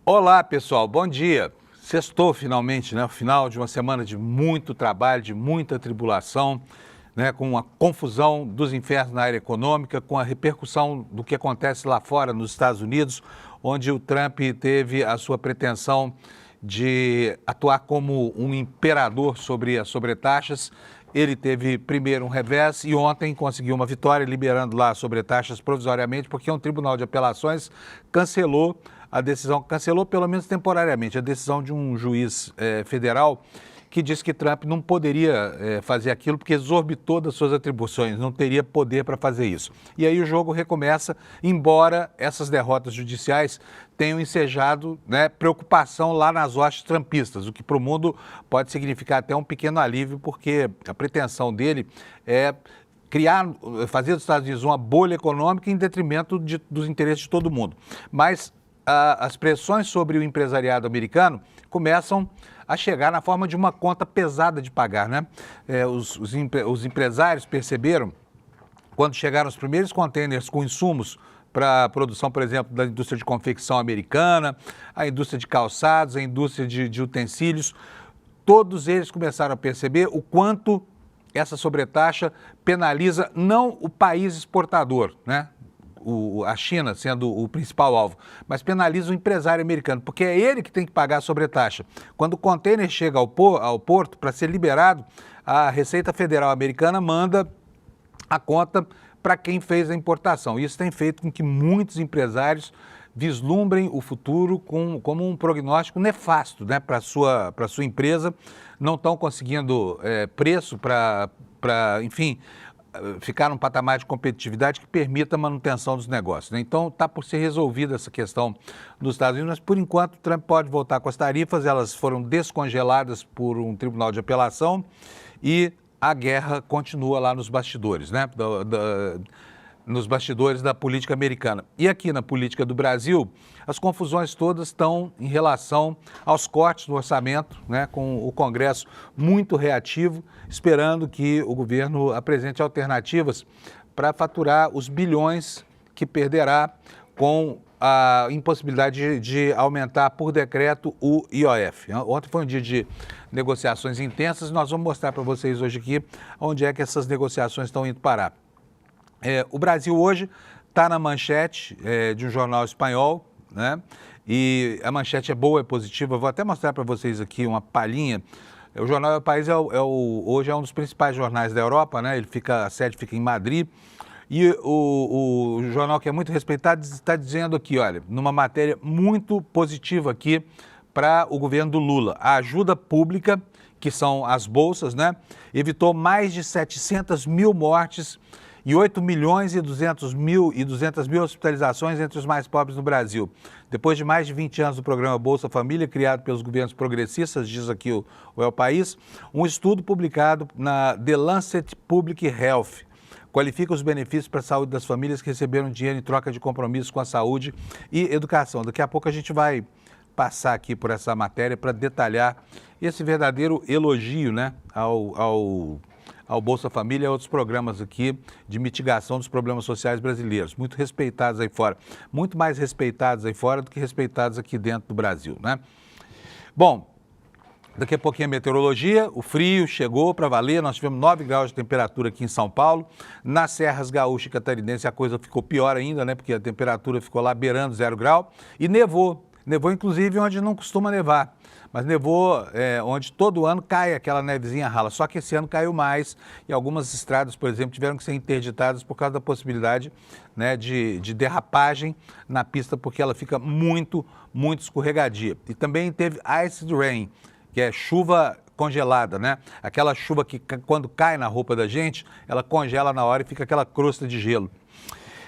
Olá, pessoal, bom dia. Sextou finalmente, né? O final de uma semana de muito trabalho, de muita tribulação, né? Com a confusão dos infernos na área econômica, com a repercussão do que acontece lá fora, nos Estados Unidos, onde o Trump teve a sua pretensão de atuar como um imperador sobre as sobretaxas. Ele teve primeiro um revés e ontem conseguiu uma vitória, liberando lá as sobretaxas provisoriamente, porque um tribunal de apelações cancelou a decisão, cancelou pelo menos temporariamente, a decisão de um juiz federal que disse que Trump não poderia fazer aquilo porque exorbitou das suas atribuições, não teria poder para fazer isso. E aí o jogo recomeça, embora essas derrotas judiciais tenham ensejado, né, preocupação lá nas hostes trumpistas, o que para o mundo pode significar até um pequeno alívio, porque a pretensão dele é fazer dos Estados Unidos uma bolha econômica em detrimento dos interesses de todo mundo. Mas as pressões sobre o empresariado americano começam a chegar na forma de uma conta pesada de pagar, né? Os empresários perceberam, quando chegaram os primeiros contêineres com insumos para a produção, por exemplo, da indústria de confecção americana, a indústria de calçados, a indústria de utensílios, todos eles começaram a perceber o quanto essa sobretaxa penaliza não o país exportador, né? A China sendo o principal alvo, mas penaliza o empresário americano, porque é ele que tem que pagar a sobretaxa. Quando o contêiner chega ao porto para ser liberado, a Receita Federal americana manda a conta para quem fez a importação. Isso tem feito com que muitos empresários vislumbrem o futuro como um prognóstico nefasto, né, para a sua empresa. Não estão conseguindo preço para, enfim, ficar num patamar de competitividade que permita a manutenção dos negócios, né? Então, está por ser resolvida essa questão nos Estados Unidos, mas, por enquanto, o Trump pode voltar com as tarifas, elas foram descongeladas por um tribunal de apelação e a guerra continua lá nos bastidores, né? Nos bastidores da política americana. E aqui na política do Brasil, as confusões todas estão em relação aos cortes no orçamento, né, com o Congresso muito reativo, esperando que o governo apresente alternativas para faturar os bilhões que perderá com a impossibilidade de aumentar por decreto o IOF. Ontem foi um dia de negociações intensas, nós vamos mostrar para vocês hoje aqui onde é que essas negociações estão indo parar. O Brasil hoje está na manchete de um jornal espanhol, né? E a manchete é boa, é positiva. Vou até mostrar para vocês aqui uma palhinha. O jornal El País hoje é um dos principais jornais da Europa, né? A sede fica em Madrid. E o jornal, que é muito respeitado, está dizendo aqui, olha, numa matéria muito positiva aqui para o governo do Lula. A ajuda pública, que são as bolsas, né? Evitou mais de 700 mil mortes e 8 milhões e 200 mil hospitalizações entre os mais pobres no Brasil. Depois de mais de 20 anos do programa Bolsa Família, criado pelos governos progressistas, diz aqui o El País, um estudo publicado na The Lancet Public Health qualifica os benefícios para a saúde das famílias que receberam dinheiro em troca de compromissos com a saúde e educação. Daqui a pouco a gente vai passar aqui por essa matéria para detalhar esse verdadeiro elogio, né, ao Bolsa Família e a outros programas aqui de mitigação dos problemas sociais brasileiros, muito respeitados aí fora, muito mais respeitados aí fora do que respeitados aqui dentro do Brasil, né? Bom, daqui a pouquinho a meteorologia, o frio chegou para valer, nós tivemos 9 graus de temperatura aqui em São Paulo, nas serras gaúcha e catarinense a coisa ficou pior ainda, né, porque a temperatura ficou lá beirando 0 grau e nevou inclusive onde não costuma nevar. Mas nevou onde todo ano cai aquela nevezinha rala, só que esse ano caiu mais e algumas estradas, por exemplo, tiveram que ser interditadas por causa da possibilidade, né, de derrapagem na pista, porque ela fica muito, muito escorregadia. E também teve ice rain, que é chuva congelada, né? Aquela chuva que quando cai na roupa da gente, ela congela na hora e fica aquela crosta de gelo.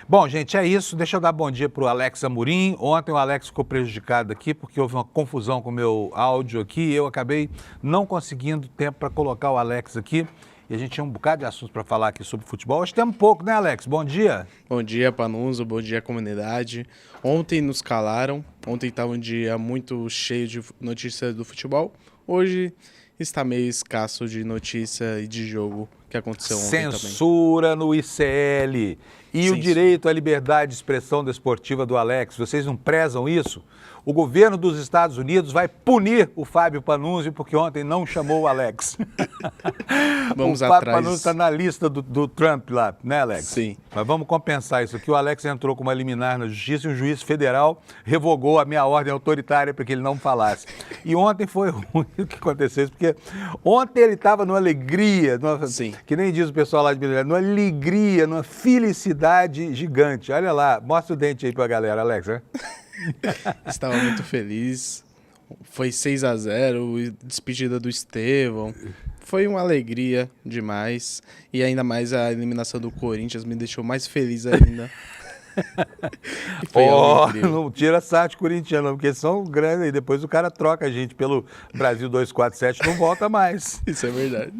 Bom, gente, é isso. Deixa eu dar bom dia para o Alex Amorim. Ontem o Alex ficou prejudicado aqui porque houve uma confusão com o meu áudio aqui e eu acabei não conseguindo tempo para colocar o Alex aqui. E a gente tinha um bocado de assuntos para falar aqui sobre futebol. Hoje temos pouco, né, Alex? Bom dia. Bom dia, Panunzo. Bom dia, comunidade. Ontem nos calaram. Ontem estava um dia muito cheio de notícias do futebol. Hoje está meio escasso de notícia e de jogo que aconteceu ontem também. Censura no ICL. E o direito à liberdade de expressão desportiva do Alex, vocês não prezam isso? O governo dos Estados Unidos vai punir o Fábio Panunzi porque ontem não chamou o Alex. Vamos o Fábio atrás. Panunzi está na lista do Trump lá, né, Alex? Sim. Mas vamos compensar isso aqui. O Alex entrou com uma liminar na justiça e um juiz federal revogou a minha ordem autoritária para que ele não falasse. E ontem foi ruim o que aconteceu, porque ontem ele estava numa alegria, que nem diz o pessoal lá de Minas Gerais, numa alegria, numa felicidade gigante. Olha lá, mostra o dente aí para a galera, Alex, né? Estava muito feliz. Foi 6-0, despedida do Estevão. Foi uma alegria demais. E ainda mais a eliminação do Corinthians me deixou mais feliz ainda. Não tira sarro corintiano, porque são grandes e depois o cara troca a gente pelo Brasil 247 e não volta mais. Isso é verdade.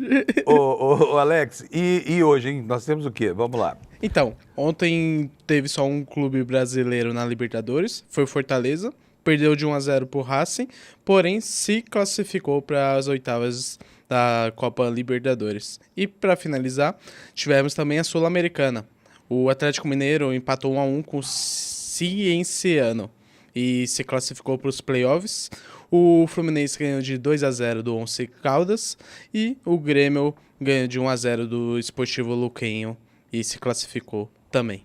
Ô, Alex, e hoje, hein? Nós temos o quê? Vamos lá. Então, ontem teve só um clube brasileiro na Libertadores, foi o Fortaleza, perdeu de 1-0 pro Racing, porém se classificou para as oitavas da Copa Libertadores. E para finalizar, tivemos também a Sul-Americana. O Atlético Mineiro empatou 1-1 com o Cienciano e se classificou para os playoffs. O Fluminense ganhou de 2-0 do Once Caldas e o Grêmio ganhou de 1-0 do Sportivo Luquenho e se classificou também.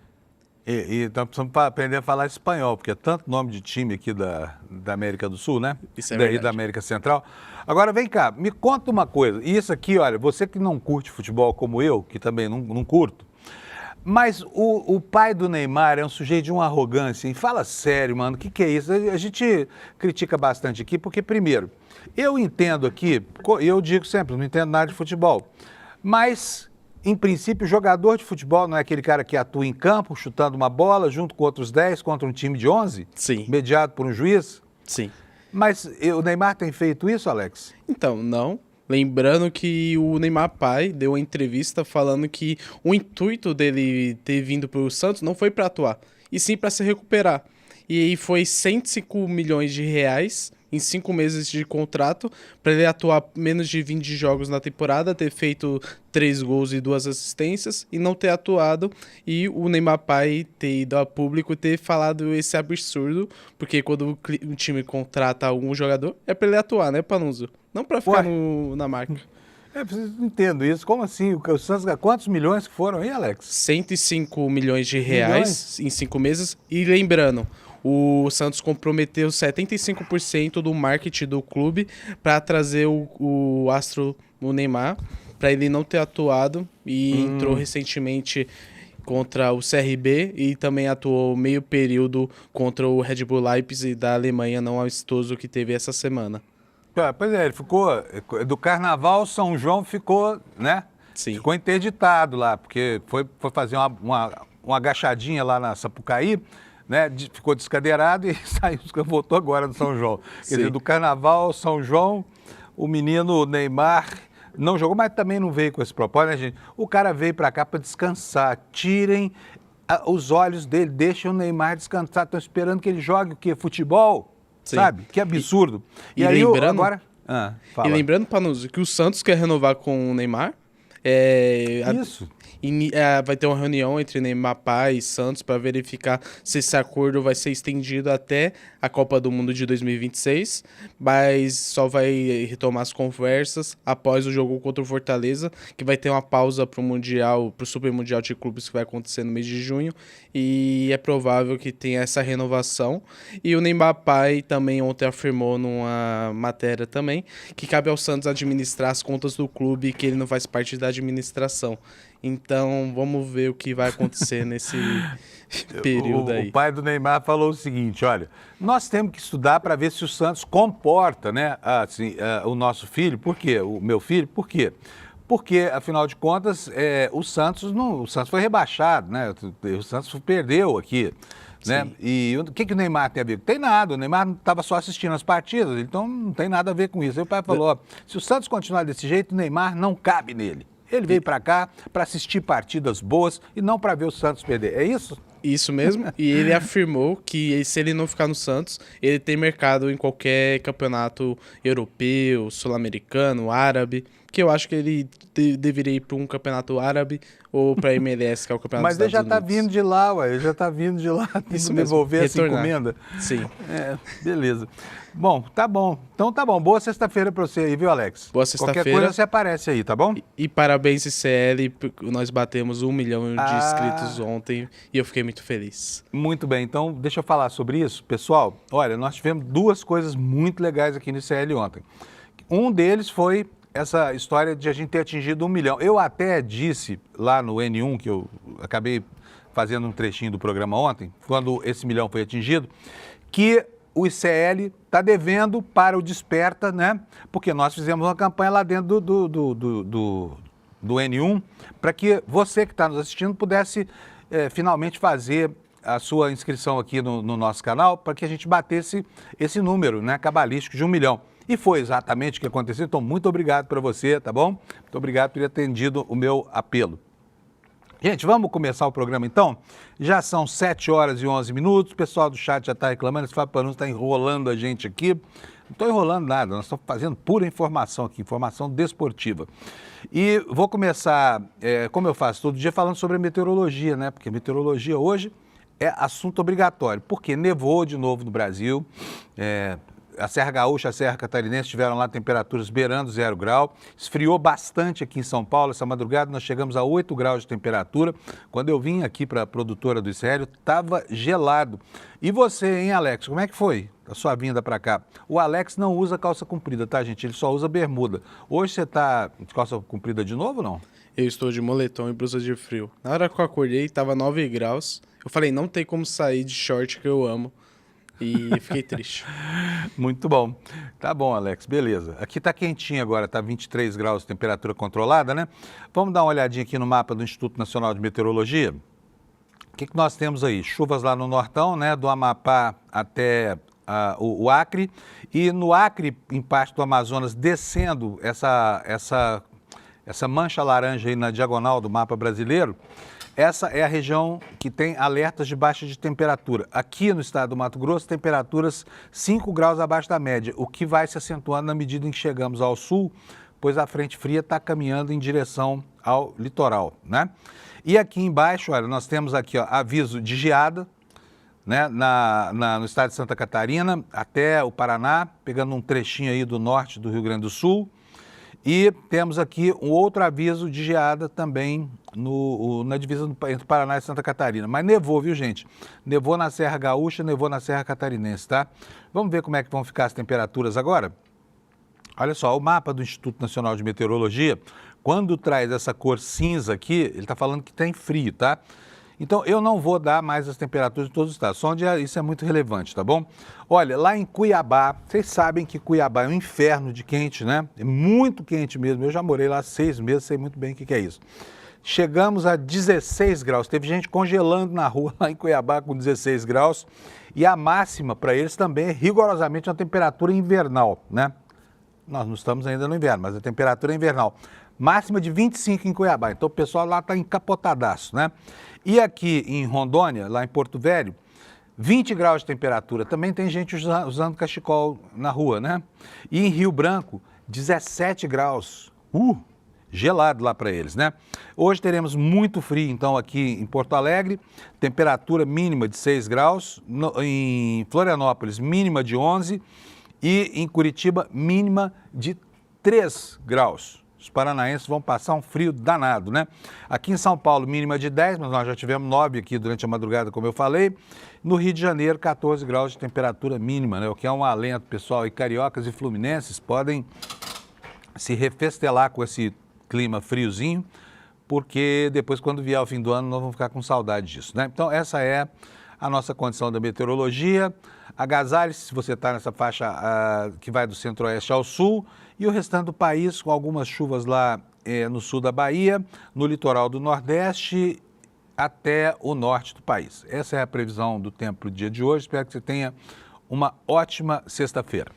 E então precisamos aprender a falar espanhol, porque é tanto nome de time aqui da América do Sul, né? Isso é Daí verdade. da América Central. Agora vem cá, me conta uma coisa. E isso aqui, olha, você que não curte futebol como eu, que também não curto, mas o pai do Neymar é um sujeito de uma arrogância, hein? Fala sério, mano, o que é isso? A gente critica bastante aqui, porque primeiro, eu entendo aqui, eu digo sempre, não entendo nada de futebol, mas... Em princípio, o jogador de futebol não é aquele cara que atua em campo, chutando uma bola, junto com outros 10, contra um time de 11? Sim. Mediado por um juiz? Sim. Mas o Neymar tem feito isso, Alex? Então, não. Lembrando que o Neymar pai deu uma entrevista falando que o intuito dele ter vindo para o Santos não foi para atuar, e sim para se recuperar. E aí foi 105 milhões de reais em 5 meses de contrato para ele atuar menos de 20 jogos na temporada, ter feito 3 gols e 2 assistências e não ter atuado. E o Neymar pai ter ido a público e ter falado esse absurdo, porque quando o time contrata algum jogador é para ele atuar, né, Panunzio? Não para ficar na marca. Não entendo isso. Como assim? O Santos, quantos milhões que foram aí, Alex? 105 milhões de reais em 5 meses. E lembrando, o Santos comprometeu 75% do marketing do clube para trazer o astro, o Neymar, para ele não ter atuado e entrou recentemente contra o CRB e também atuou meio período contra o Red Bull Leipzig da Alemanha, não amistoso que teve essa semana. Pois é, ele ficou, do Carnaval, São João ficou, né? Sim. Ficou interditado lá, porque foi fazer uma agachadinha lá na Sapucaí, né? Ficou descadeirado e saiu, voltou agora do São João. Quer dizer, do Carnaval, São João, o menino Neymar não jogou, mas também não veio com esse propósito, né, gente? O cara veio pra cá pra descansar. Tirem os olhos dele, deixem o Neymar descansar. Estão esperando que ele jogue o quê? Futebol? Sim. Sabe? Que absurdo. E aí lembrando, agora... E lembrando, Panuzzi, que o Santos quer renovar com o Neymar. Isso. Vai ter uma reunião entre Neymar Pai e Santos para verificar se esse acordo vai ser estendido até a Copa do Mundo de 2026, mas só vai retomar as conversas após o jogo contra o Fortaleza, que vai ter uma pausa para o Mundial, para o Super Mundial de Clubes que vai acontecer no mês de junho, e é provável que tenha essa renovação. E o Neymar Pai também ontem afirmou numa matéria também que cabe ao Santos administrar as contas do clube, que ele não faz parte da administração. Então, vamos ver o que vai acontecer nesse período aí. O pai do Neymar falou o seguinte, olha, nós temos que estudar para ver se o Santos comporta, né, assim, o nosso filho. Por quê? O meu filho, por quê? Porque, afinal de contas, o Santos foi rebaixado, né? O Santos perdeu aqui, né? Sim. E o que o Neymar tem a ver? Tem nada, o Neymar estava só assistindo as partidas, então não tem nada a ver com isso. Aí o pai falou, ó, se o Santos continuar desse jeito, o Neymar não cabe nele. Ele veio para cá para assistir partidas boas e não para ver o Santos perder. É isso? Isso mesmo. E ele afirmou que se ele não ficar no Santos, ele tem mercado em qualquer campeonato europeu, sul-americano, árabe, porque eu acho que ele deveria ir para um campeonato árabe ou para a MLS, que é o campeonato Mas dos ele já Estados está Unidos. vindo de lá, ué, ele já está vindo de lá, tem Isso que mesmo, devolver essa retornar. encomenda. Sim. Beleza. Bom, tá bom. Então tá bom. Boa sexta-feira para você aí, viu, Alex? Boa Qualquer sexta-feira. coisa você aparece aí, tá bom? E parabéns, ICL, nós batemos 1 milhão de inscritos ontem e eu fiquei muito feliz. Muito bem, então deixa eu falar sobre isso. Pessoal, olha, nós tivemos duas coisas muito legais aqui no ICL ontem. Um deles foi essa história de a gente ter atingido 1 milhão. Eu até disse lá no N1, que eu acabei fazendo um trechinho do programa ontem, quando esse milhão foi atingido, que o ICL está devendo para o Desperta, né? Porque nós fizemos uma campanha lá dentro do N1 para que você que está nos assistindo pudesse finalmente fazer a sua inscrição aqui no nosso canal para que a gente batesse esse número, né, cabalístico de 1 milhão. E foi exatamente o que aconteceu, então muito obrigado para você, tá bom? Muito obrigado por ter atendido o meu apelo. Gente, vamos começar o programa então? Já são 7 horas e 11 minutos, o pessoal do chat já está reclamando, esse Fábio Panunzi está enrolando a gente aqui. Não estou enrolando nada, nós estamos fazendo pura informação aqui, informação desportiva. E vou começar, como eu faço todo dia, falando sobre a meteorologia, né? Porque meteorologia hoje é assunto obrigatório, porque nevou de novo no Brasil, a Serra Gaúcha, a Serra Catarinense tiveram lá temperaturas beirando 0 grau, esfriou bastante aqui em São Paulo, essa madrugada nós chegamos a 8 graus de temperatura, quando eu vim aqui para a produtora do ICL, estava gelado. E você, hein, Alex, como é que foi a sua vinda para cá? O Alex não usa calça comprida, tá, gente? Ele só usa bermuda. Hoje você está de calça comprida de novo ou não? Eu estou de moletom e blusa de frio. Na hora que eu acordei, estava 9 graus. Eu falei, não tem como sair de short que eu amo. E fiquei triste. Muito bom. Tá bom, Alex, beleza. Aqui tá quentinho agora, tá 23 graus de temperatura controlada, né? Vamos dar uma olhadinha aqui no mapa do Instituto Nacional de Meteorologia. O que nós temos aí? Chuvas lá no Nortão, né? Do Amapá até o Acre. E no Acre, em parte do Amazonas, descendo essa mancha laranja aí na diagonal do mapa brasileiro. Essa é a região que tem alertas de baixa de temperatura. Aqui no estado do Mato Grosso, temperaturas 5 graus abaixo da média, o que vai se acentuando na medida em que chegamos ao sul, pois a frente fria está caminhando em direção ao litoral, né? E aqui embaixo, olha, nós temos aqui, ó, aviso de geada, né, no estado de Santa Catarina até o Paraná, pegando um trechinho aí do norte do Rio Grande do Sul. E temos aqui um outro aviso de geada também na divisa entre Paraná e Santa Catarina. Mas nevou, viu, gente? Nevou na Serra Gaúcha, nevou na Serra Catarinense, tá? Vamos ver como é que vão ficar as temperaturas agora? Olha só, o mapa do Instituto Nacional de Meteorologia, quando traz essa cor cinza aqui, ele está falando que tem frio, tá? Então, eu não vou dar mais as temperaturas de todos os estados, só onde isso é muito relevante, tá bom? Olha, lá em Cuiabá, vocês sabem que Cuiabá é um inferno de quente, né? É muito quente mesmo, eu já morei lá 6 meses, sei muito bem o que é isso. Chegamos a 16 graus, teve gente congelando na rua lá em Cuiabá com 16 graus, e a máxima para eles também é rigorosamente uma temperatura invernal, né? Nós não estamos ainda no inverno, mas a temperatura é invernal. Máxima de 25 em Cuiabá, então o pessoal lá está encapotadaço, né? E aqui em Rondônia, lá em Porto Velho, 20 graus de temperatura. Também tem gente usando cachecol na rua, né? E em Rio Branco, 17 graus. Gelado lá para eles, né? Hoje teremos muito frio, então, aqui em Porto Alegre, temperatura mínima de 6 graus. Em Florianópolis, mínima de 11. E em Curitiba, mínima de 3 graus. Os paranaenses vão passar um frio danado, né? Aqui em São Paulo, mínima de 10, mas nós já tivemos 9 aqui durante a madrugada, como eu falei. No Rio de Janeiro, 14 graus de temperatura mínima, né? O que é um alento, pessoal. E cariocas e fluminenses podem se refestelar com esse clima friozinho, porque depois, quando vier o fim do ano, nós vamos ficar com saudade disso, né? Então, essa é a nossa condição da meteorologia. Agasalhe-se se você está nessa faixa que vai do centro-oeste ao sul, e o restante do país com algumas chuvas lá no sul da Bahia, no litoral do Nordeste até o norte do país. Essa é a previsão do tempo para o dia de hoje. Espero que você tenha uma ótima sexta-feira.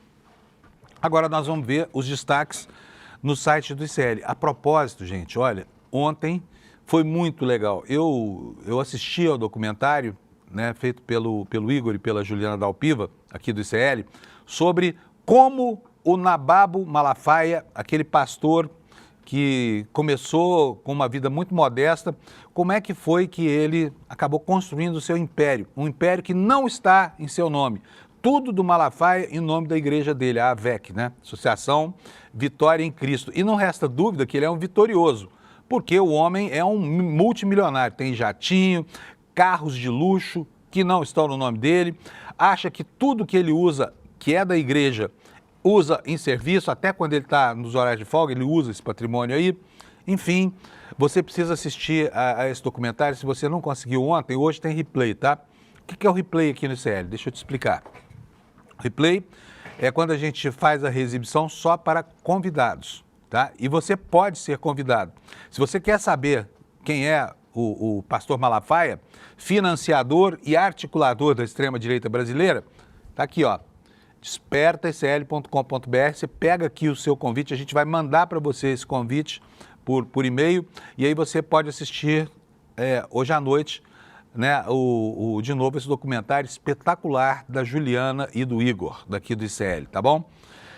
Agora nós vamos ver os destaques no site do ICL. A propósito, gente, olha, ontem foi muito legal. Eu assisti ao documentário, né, feito pelo Igor e pela Juliana Dalpiva, aqui do ICL, sobre como o Nababo Malafaia, aquele pastor que começou com uma vida muito modesta, como é que foi que ele acabou construindo o seu império? Um império que não está em seu nome. Tudo do Malafaia em nome da igreja dele, a AVEC, né? Associação Vitória em Cristo. E não resta dúvida que ele é um vitorioso, porque o homem é um multimilionário, tem jatinho, carros de luxo que não estão no nome dele, acha que tudo que ele usa, que é da igreja, usa em serviço, até quando ele está nos horários de folga, ele usa esse patrimônio aí. Enfim, você precisa assistir a esse documentário. Se você não conseguiu ontem, hoje tem replay, tá? O que é o replay aqui no ICL? Deixa eu te explicar. Replay é quando a gente faz a reexibição só para convidados, tá? E você pode ser convidado. Se você quer saber quem é o pastor Malafaia, financiador e articulador da extrema-direita brasileira, tá aqui, ó. despertaicl.com.br, você pega aqui o seu convite, a gente vai mandar para você esse convite por e-mail, e aí você pode assistir hoje à noite, né, de novo esse documentário espetacular da Juliana e do Igor, daqui do ICL, tá bom?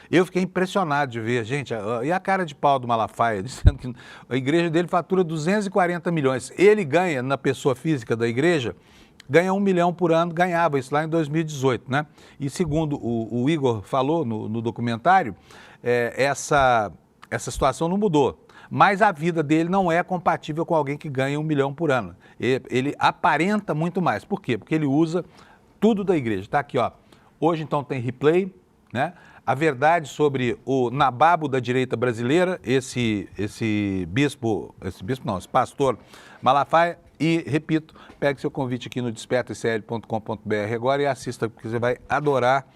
Eu fiquei impressionado de ver, gente, e a cara de pau do Malafaia, dizendo que a igreja dele fatura 240 milhões, ele ganha na pessoa física da igreja, ganha 1 milhão por ano, ganhava isso lá em 2018, né? E segundo o Igor falou no documentário, essa situação não mudou. Mas a vida dele não é compatível com alguém que ganha 1 milhão por ano. Ele aparenta muito mais. Por quê? Porque ele usa tudo da igreja. Tá aqui, ó. Hoje, então, tem replay, né? A verdade sobre o nababo da direita brasileira, esse pastor Malafaia. E, repito, pegue seu convite aqui no despertaicl.com.br agora e assista, porque você vai adorar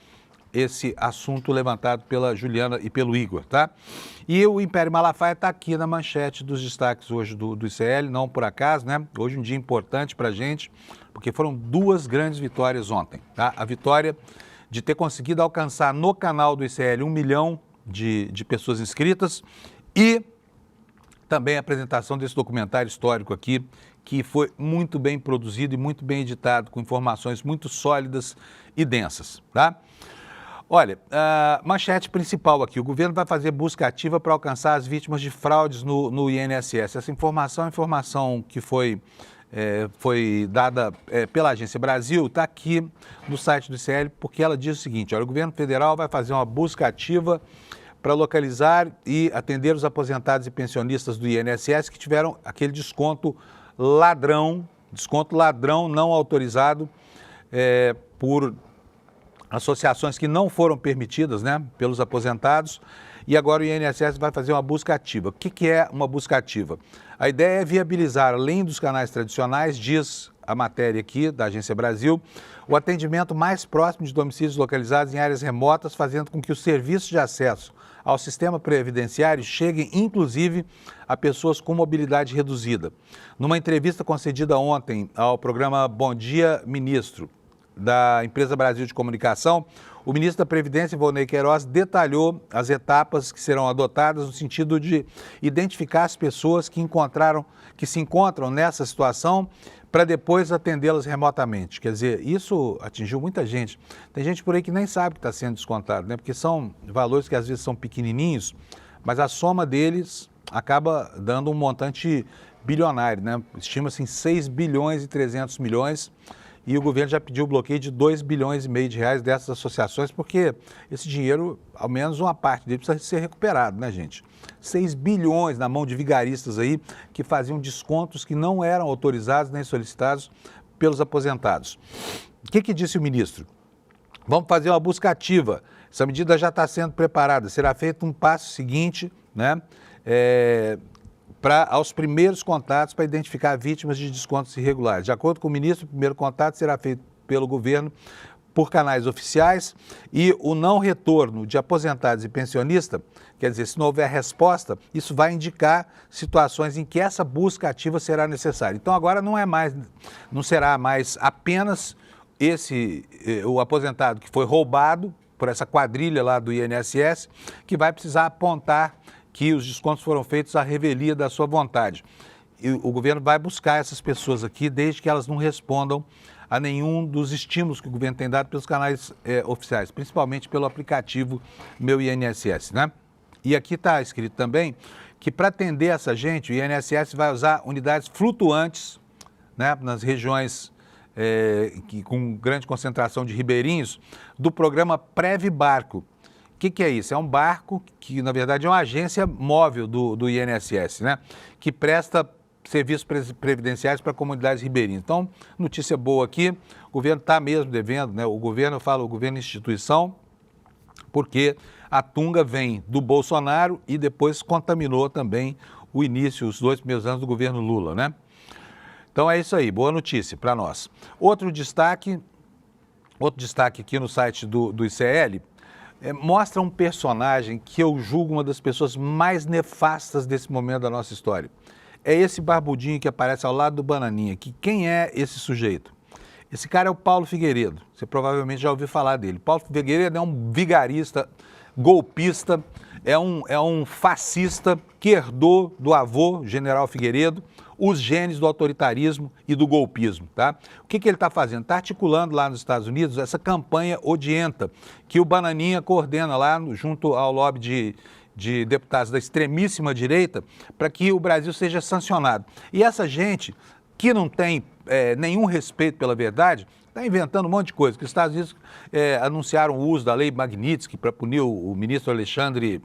esse assunto levantado pela Juliana e pelo Igor, tá? E o Império Malafaia está aqui na manchete dos destaques hoje do ICL, não por acaso, né? Hoje um dia importante para a gente, porque foram 2 grandes vitórias ontem, tá? A vitória de ter conseguido alcançar no canal do ICL 1 milhão de pessoas inscritas e também a apresentação desse documentário histórico aqui, que foi muito bem produzido e muito bem editado, com informações muito sólidas e densas, tá? Olha, a manchete principal aqui, o governo vai fazer busca ativa para alcançar as vítimas de fraudes no INSS. Essa informação é informação que foi dada pela Agência Brasil, está aqui no site do ICL, porque ela diz o seguinte, olha, o governo federal vai fazer uma busca ativa para localizar e atender os aposentados e pensionistas do INSS que tiveram aquele desconto ladrão não autorizado por associações que não foram permitidas, né, pelos aposentados, e agora o INSS vai fazer uma busca ativa. O que é uma busca ativa? A ideia é viabilizar, além dos canais tradicionais, diz a matéria aqui da Agência Brasil, o atendimento mais próximo de domicílios localizados em áreas remotas, fazendo com que os serviços de acesso ao sistema previdenciário cheguem, inclusive, a pessoas com mobilidade reduzida. Numa entrevista concedida ontem ao programa Bom Dia, Ministro, da Empresa Brasil de Comunicação, o ministro da Previdência, Volney Queiroz, detalhou as etapas que serão adotadas no sentido de identificar as pessoas que se encontram nessa situação para depois atendê-las remotamente. Quer dizer, isso atingiu muita gente. Tem gente por aí que nem sabe que está sendo descontado, né? Porque são valores que às vezes são pequenininhos, mas a soma deles acaba dando um montante bilionário, né? Estima-se em 6 bilhões e 300 milhões e o governo já pediu o bloqueio de 2 bilhões e meio de reais dessas associações, porque esse dinheiro, ao menos uma parte dele, precisa ser recuperado, né, gente? 6 bilhões na mão de vigaristas aí que faziam descontos que não eram autorizados nem solicitados pelos aposentados. O que disse o ministro? Vamos fazer uma busca ativa. Essa medida já está sendo preparada. Será feito um passo seguinte, né? Aos primeiros contatos para identificar vítimas de descontos irregulares. De acordo com o ministro, o primeiro contato será feito pelo governo por canais oficiais e o não retorno de aposentados e pensionistas, quer dizer, se não houver resposta, isso vai indicar situações em que essa busca ativa será necessária. Então agora não será mais apenas o aposentado que foi roubado por essa quadrilha lá do INSS, que vai precisar apontar que os descontos foram feitos à revelia da sua vontade. E o governo vai buscar essas pessoas aqui, desde que elas não respondam a nenhum dos estímulos que o governo tem dado pelos canais oficiais, principalmente pelo aplicativo Meu INSS, né? E aqui está escrito também que para atender essa gente, o INSS vai usar unidades flutuantes, né, nas regiões com grande concentração de ribeirinhos, do programa Preve Barco. O que é isso? É um barco que, na verdade, é uma agência móvel do INSS, né, que presta serviços previdenciais para comunidades ribeirinhas. Então, notícia boa aqui, o governo está mesmo devendo, né, o governo, eu falo o governo instituição, porque a tunga vem do Bolsonaro e depois contaminou também o início, os 2 primeiros anos do governo Lula, né? Então é isso aí, boa notícia para nós. Outro destaque aqui no site do ICL, mostra um personagem que eu julgo uma das pessoas mais nefastas desse momento da nossa história. É esse barbudinho que aparece ao lado do Bananinha, que quem é esse sujeito? Esse cara é o Paulo Figueiredo, você provavelmente já ouviu falar dele. Paulo Figueiredo é um vigarista, golpista, é um fascista que herdou do avô, General Figueiredo, os genes do autoritarismo e do golpismo, tá? O que ele está fazendo? Está articulando lá nos Estados Unidos essa campanha odienta que o Bananinha coordena lá junto ao lobby de deputados da extremíssima direita para que o Brasil seja sancionado. E essa gente que não tem nenhum respeito pela verdade, está inventando um monte de coisa, que os Estados Unidos anunciaram o uso da lei Magnitsky para punir o ministro Alexandre,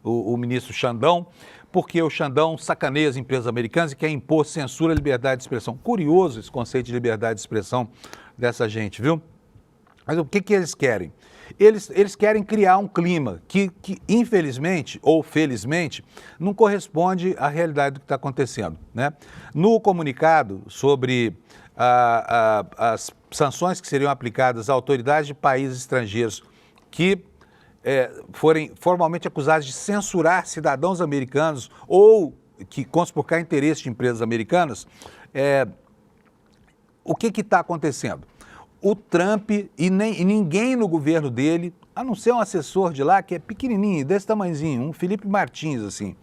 o ministro Xandão, porque o Xandão sacaneia as empresas americanas e quer impor censura à liberdade de expressão. Curioso esse conceito de liberdade de expressão dessa gente, viu? Mas o que eles querem? Eles querem criar um clima que infelizmente ou felizmente não corresponde à realidade do que está acontecendo, né? No comunicado sobre as sanções que seriam aplicadas a autoridades de países estrangeiros que forem formalmente acusados de censurar cidadãos americanos ou que conspurcar interesse de empresas americanas, o que está acontecendo? O Trump e ninguém no governo dele, a não ser um assessor de lá que é pequenininho, desse tamanhozinho, um Felipe Martins, assim,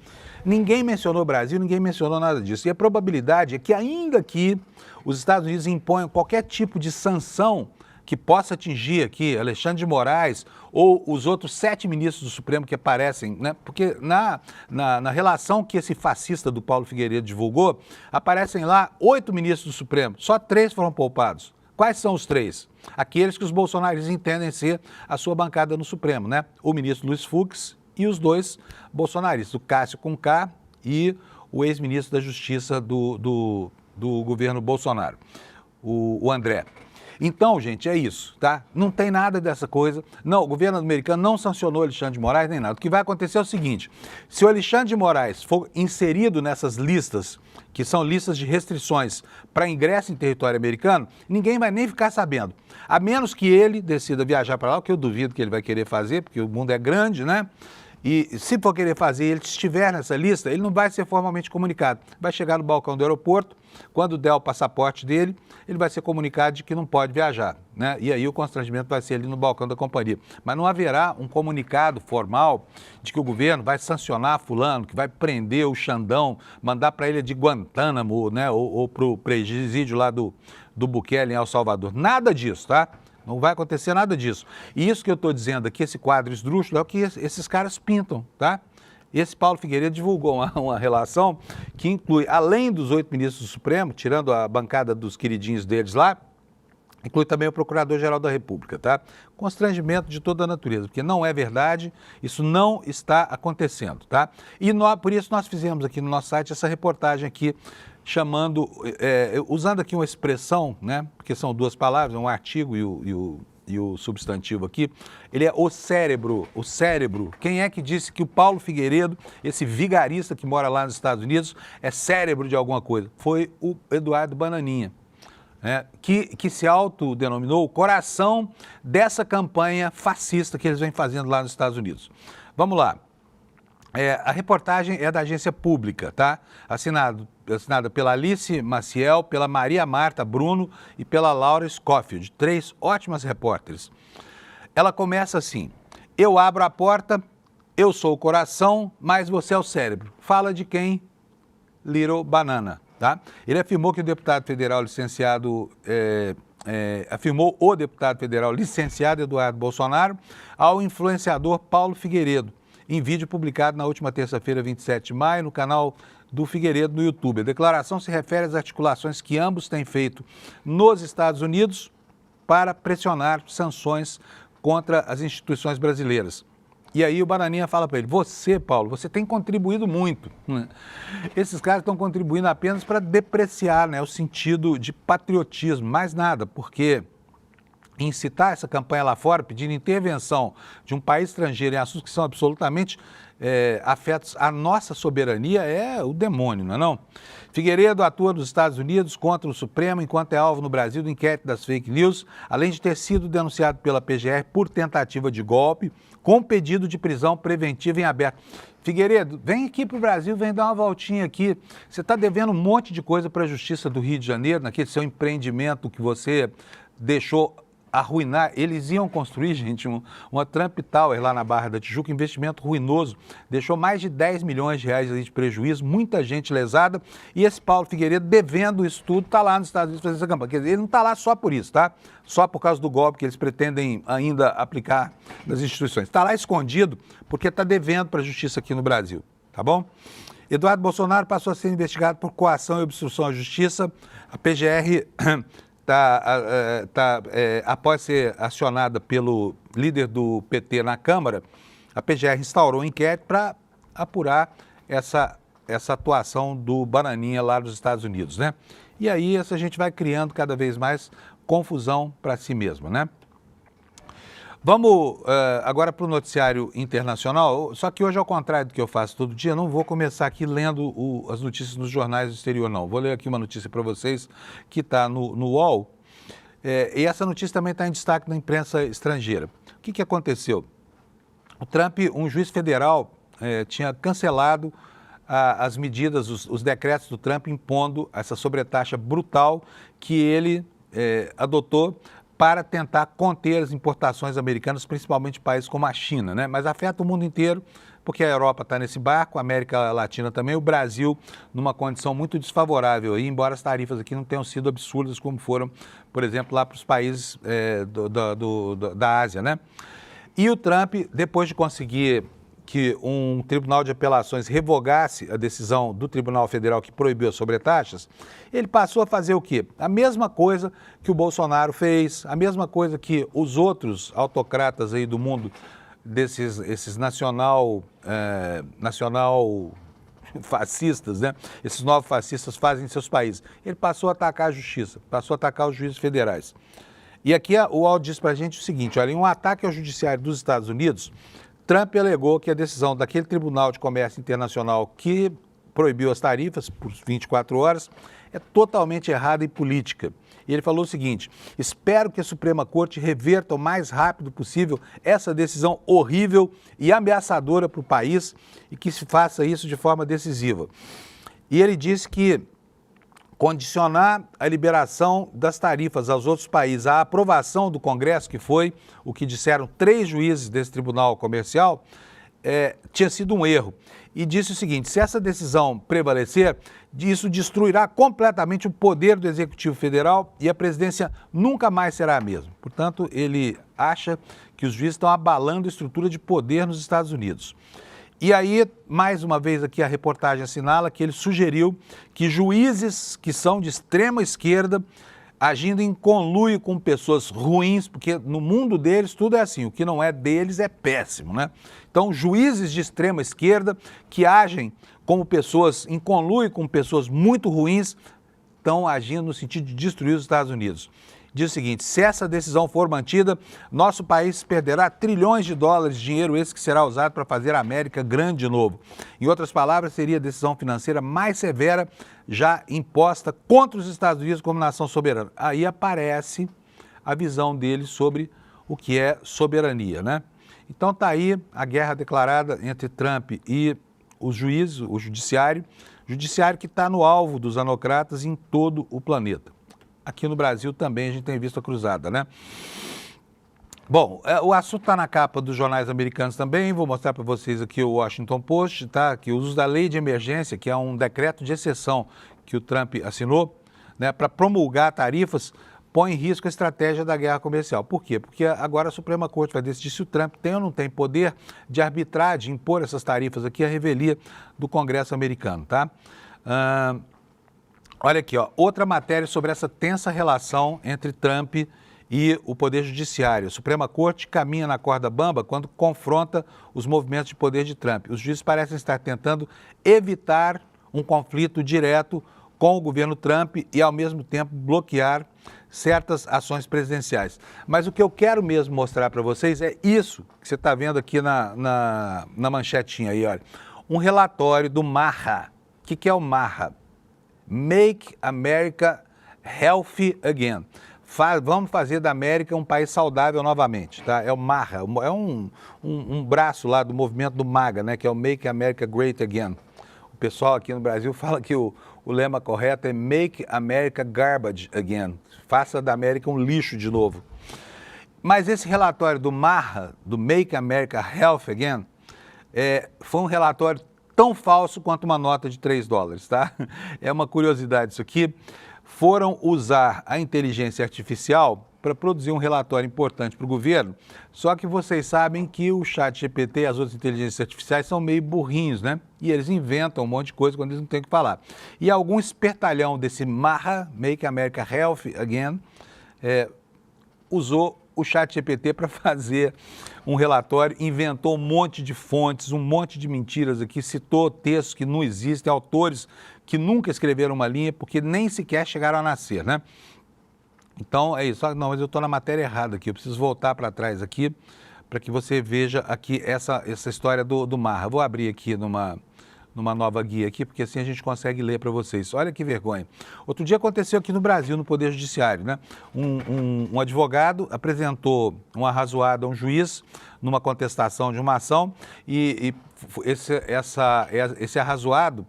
ninguém mencionou o Brasil, ninguém mencionou nada disso. E a probabilidade é que ainda que os Estados Unidos imponham qualquer tipo de sanção que possa atingir aqui Alexandre de Moraes ou os outros 7 ministros do Supremo que aparecem, né? Porque na relação que esse fascista do Paulo Figueiredo divulgou, aparecem lá 8 ministros do Supremo, só 3 foram poupados. Quais são os 3? Aqueles que os bolsonaristas entendem ser a sua bancada no Supremo, né? O ministro Luiz Fux e os 2 bolsonaristas, o Cássio com K e o ex-ministro da Justiça do governo Bolsonaro, o André. Então, gente, é isso, tá? Não tem nada dessa coisa. Não, o governo americano não sancionou Alexandre de Moraes nem nada. O que vai acontecer é o seguinte, se o Alexandre de Moraes for inserido nessas listas, que são listas de restrições para ingresso em território americano, ninguém vai nem ficar sabendo. A menos que ele decida viajar para lá, o que eu duvido que ele vai querer fazer, porque o mundo é grande, né? E se for querer fazer, ele estiver nessa lista, ele não vai ser formalmente comunicado. Vai chegar no balcão do aeroporto, quando der o passaporte dele, ele vai ser comunicado de que não pode viajar, né? E aí o constrangimento vai ser ali no balcão da companhia. Mas não haverá um comunicado formal de que o governo vai sancionar fulano, que vai prender o Xandão, mandar para a ilha de Guantánamo, né? Ou para o presídio lá do Bukele em El Salvador. Nada disso, tá? Não vai acontecer nada disso. E isso que eu estou dizendo aqui, esse quadro esdrúxulo, é o que esses caras pintam, tá? Esse Paulo Figueiredo divulgou uma relação que inclui, além dos 8 ministros do Supremo, tirando a bancada dos queridinhos deles lá, inclui também o Procurador-Geral da República, tá? Constrangimento de toda a natureza, porque não é verdade, isso não está acontecendo, tá? E por isso nós fizemos aqui no nosso site essa reportagem aqui, usando aqui uma expressão, né? Porque são 2 palavras, um artigo e o substantivo aqui, ele é o cérebro. Quem é que disse que o Paulo Figueiredo, esse vigarista que mora lá nos Estados Unidos, é cérebro de alguma coisa? Foi o Eduardo Bananinha, né? Que se autodenominou o coração dessa campanha fascista que eles vêm fazendo lá nos Estados Unidos. Vamos lá. A reportagem é da agência pública, tá? Assinada pela Alice Maciel, pela Maria Marta Bruno e pela Laura Scofield, 3 ótimas repórteres. Ela começa assim: eu abro a porta, eu sou o coração, mas você é o cérebro. Fala de quem? Little Banana, tá? Ele afirmou que o deputado federal licenciado Eduardo Bolsonaro ao influenciador Paulo Figueiredo. em vídeo publicado na última terça-feira, 27 de maio, no canal do Figueiredo no YouTube. A declaração se refere às articulações que ambos têm feito nos Estados Unidos para pressionar sanções contra as instituições brasileiras. E aí o Bananinha fala para ele, você, Paulo, você tem contribuído muito, né? Esses caras estão contribuindo apenas para depreciar, né, o sentido de patriotismo, mais nada, porque incitar essa campanha lá fora, pedindo intervenção de um país estrangeiro em assuntos que são absolutamente afetos à nossa soberania, é o demônio, não é não? Figueiredo atua nos Estados Unidos contra o Supremo, enquanto é alvo no Brasil do inquérito das fake news, além de ter sido denunciado pela PGR por tentativa de golpe, com pedido de prisão preventiva em aberto. Figueiredo, vem aqui para o Brasil, vem dar uma voltinha aqui. Você está devendo um monte de coisa para a Justiça do Rio de Janeiro, naquele seu empreendimento que você deixou arruinar. Eles iam construir, gente, uma Trump Tower lá na Barra da Tijuca, investimento ruinoso, deixou mais de 10 milhões de reais de prejuízo, muita gente lesada, e esse Paulo Figueiredo, devendo isso tudo, está lá nos Estados Unidos fazendo essa campanha. Quer dizer, ele não está lá só por isso, tá? Só por causa do golpe que eles pretendem ainda aplicar nas instituições. Está lá escondido porque está devendo para a justiça aqui no Brasil, tá bom? Eduardo Bolsonaro passou a ser investigado por coação e obstrução à justiça. A PGR após ser acionada pelo líder do PT na Câmara, a PGR instaurou um inquérito para apurar essa atuação do Bananinha lá nos Estados Unidos, né? E aí a gente vai criando cada vez mais confusão para si mesmo, né? Vamos agora para o noticiário internacional, só que hoje, ao contrário do que eu faço todo dia, não vou começar aqui lendo as notícias nos jornais do exterior, não. Vou ler aqui uma notícia para vocês que está no UOL, e essa notícia também está em destaque na imprensa estrangeira. O que aconteceu? O Trump, um juiz federal, tinha cancelado as medidas, os decretos do Trump impondo essa sobretaxa brutal que ele adotou para tentar conter as importações americanas, principalmente de países como a China, né? Mas afeta o mundo inteiro, porque a Europa está nesse barco, a América Latina também, o Brasil numa condição muito desfavorável, aí, embora as tarifas aqui não tenham sido absurdas como foram, por exemplo, lá para os países da Ásia, né? E o Trump, depois de conseguir que um tribunal de apelações revogasse a decisão do Tribunal Federal que proibiu as sobretaxas, ele passou a fazer o quê? A mesma coisa que o Bolsonaro fez, a mesma coisa que os outros autocratas aí do mundo, esses nacional fascistas, né? Esses novos fascistas fazem em seus países. Ele passou a atacar a justiça, passou a atacar os juízes federais. E aqui o UOL diz para a gente o seguinte, olha, em um ataque ao judiciário dos Estados Unidos, Trump alegou que a decisão daquele Tribunal de Comércio Internacional que proibiu as tarifas por 24 horas é totalmente errada e política. E ele falou o seguinte, espero que a Suprema Corte reverta o mais rápido possível essa decisão horrível e ameaçadora para o país e que se faça isso de forma decisiva. E ele disse que condicionar a liberação das tarifas aos outros países à aprovação do Congresso, que foi o que disseram 3 juízes desse tribunal comercial, tinha sido um erro. E disse o seguinte, se essa decisão prevalecer, isso destruirá completamente o poder do Executivo Federal e a presidência nunca mais será a mesma. Portanto, ele acha que os juízes estão abalando a estrutura de poder nos Estados Unidos. E aí, mais uma vez aqui a reportagem assinala que ele sugeriu que juízes que são de extrema esquerda, agindo em conluio com pessoas ruins, porque no mundo deles tudo é assim, o que não é deles é péssimo, né? Então, juízes de extrema esquerda que agem como pessoas, em conluio com pessoas muito ruins, estão agindo no sentido de destruir os Estados Unidos. Diz o seguinte, se essa decisão for mantida, nosso país perderá trilhões de dólares, dinheiro esse que será usado para fazer a América grande de novo. Em outras palavras, seria a decisão financeira mais severa já imposta contra os Estados Unidos como nação soberana. Aí aparece a visão dele sobre o que é soberania, né? Então está aí a guerra declarada entre Trump e os juízes, o judiciário que está no alvo dos anocratas em todo o planeta. Aqui no Brasil também a gente tem visto a cruzada, né? Bom, o assunto está na capa dos jornais americanos também, vou mostrar para vocês aqui o Washington Post, tá? Que o uso da lei de emergência, que é um decreto de exceção que o Trump assinou, né, para promulgar tarifas, põe em risco a estratégia da guerra comercial. Por quê? Porque agora a Suprema Corte vai decidir se o Trump tem ou não tem poder de arbitrar, de impor essas tarifas aqui, a revelia do Congresso americano, tá? Olha aqui, ó, outra matéria sobre essa tensa relação entre Trump e o Poder Judiciário. A Suprema Corte caminha na corda bamba quando confronta os movimentos de poder de Trump. Os juízes parecem estar tentando evitar um conflito direto com o governo Trump e, ao mesmo tempo, bloquear certas ações presidenciais. Mas o que eu quero mesmo mostrar para vocês é isso que você está vendo aqui na manchetinha aí, olha. Um relatório do MAHA. O que é o MAHA? Make America Healthy Again. Vamos fazer da América um país saudável novamente, tá? É o MAHA, é um braço lá do movimento do MAGA, né? Que é o Make America Great Again. O pessoal aqui no Brasil fala que o lema correto é Make America Garbage Again. Faça da América um lixo de novo. Mas esse relatório do MAHA, do Make America Healthy Again, foi um relatório tão falso quanto uma nota de $3, tá? É uma curiosidade isso aqui. Foram usar a inteligência artificial para produzir um relatório importante para o governo, só que vocês sabem que o ChatGPT e as outras inteligências artificiais são meio burrinhos, né? E eles inventam um monte de coisa quando eles não têm o que falar. E algum espertalhão desse MAHA, Make America Healthy Again, usou o ChatGPT para fazer um relatório, inventou um monte de fontes, um monte de mentiras aqui, citou textos que não existem, autores que nunca escreveram uma linha porque nem sequer chegaram a nascer, né? Então é isso. Não, mas eu estou na matéria errada aqui, eu preciso voltar para trás aqui para que você veja aqui essa história do MAHA. Vou abrir aqui numa nova guia aqui, porque assim a gente consegue ler para vocês. Olha que vergonha. Outro dia aconteceu aqui no Brasil, no Poder Judiciário, né? Um advogado apresentou um arrazoado a um juiz numa contestação de uma ação e esse arrazoado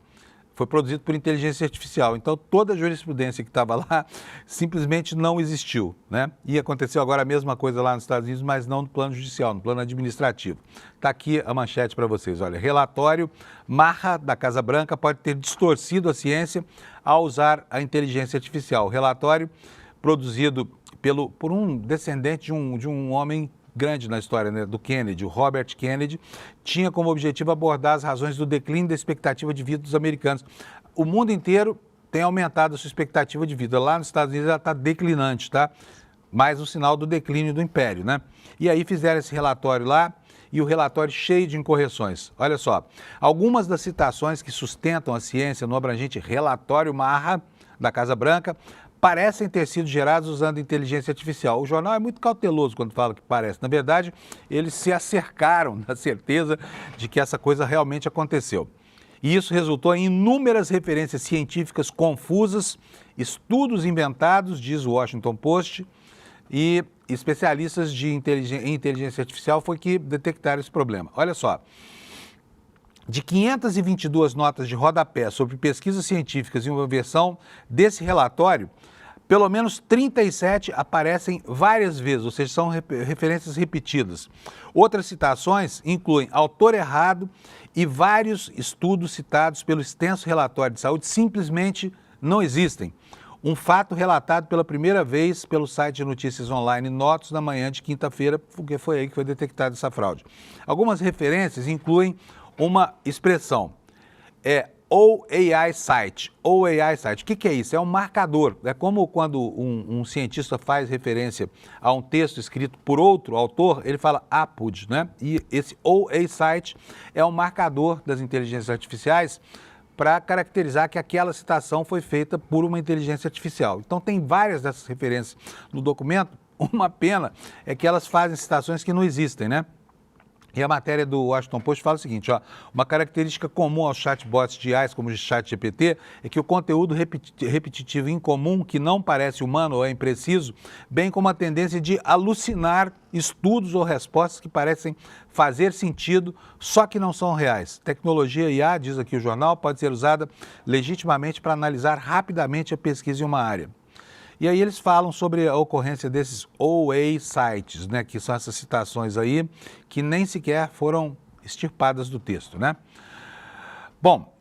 foi produzido por inteligência artificial. Então, toda a jurisprudência que estava lá simplesmente não existiu, né? E aconteceu agora a mesma coisa lá nos Estados Unidos, mas não no plano judicial, no plano administrativo. Está aqui a manchete para vocês. Olha, relatório MAHA da Casa Branca pode ter distorcido a ciência ao usar a inteligência artificial. O relatório produzido por um descendente de um homem grande na história, né, do Kennedy, o Robert Kennedy, tinha como objetivo abordar as razões do declínio da expectativa de vida dos americanos. O mundo inteiro tem aumentado a sua expectativa de vida. Lá nos Estados Unidos ela está declinante, tá? Mais um sinal do declínio do império, né? E aí fizeram esse relatório lá e o relatório cheio de incorreções. Olha só, algumas das citações que sustentam a ciência no abrangente relatório MAHA da Casa Branca parecem ter sido gerados usando inteligência artificial. O jornal é muito cauteloso quando fala que parece. Na verdade, eles se acercaram da certeza de que essa coisa realmente aconteceu. E isso resultou em inúmeras referências científicas confusas, estudos inventados, diz o Washington Post, e especialistas em inteligência artificial foi que detectaram esse problema. Olha só. De 522 notas de rodapé sobre pesquisas científicas em uma versão desse relatório, pelo menos 37 aparecem várias vezes, ou seja, são referências repetidas. Outras citações incluem autor errado e vários estudos citados pelo extenso relatório de saúde simplesmente não existem. Um fato relatado pela primeira vez pelo site de notícias online Notos na manhã de quinta-feira, porque foi aí que foi detectada essa fraude. Algumas referências incluem uma expressão, OAI Site. OAI Site, o que é isso? É um marcador, é como quando um cientista faz referência a um texto escrito por outro autor, ele fala APUD, né? E esse OAI Site é um marcador das inteligências artificiais para caracterizar que aquela citação foi feita por uma inteligência artificial. Então tem várias dessas referências no documento, uma pena é que elas fazem citações que não existem, né? E a matéria do Washington Post fala o seguinte, ó, uma característica comum aos chatbots de IAs, como o ChatGPT, é que o conteúdo repetitivo incomum, que não parece humano ou é impreciso, bem como a tendência de alucinar estudos ou respostas que parecem fazer sentido, só que não são reais. Tecnologia IA, diz aqui o jornal, pode ser usada legitimamente para analisar rapidamente a pesquisa em uma área. E aí eles falam sobre a ocorrência desses OA sites, né, que são essas citações aí, que nem sequer foram extirpadas do texto, né? Bom,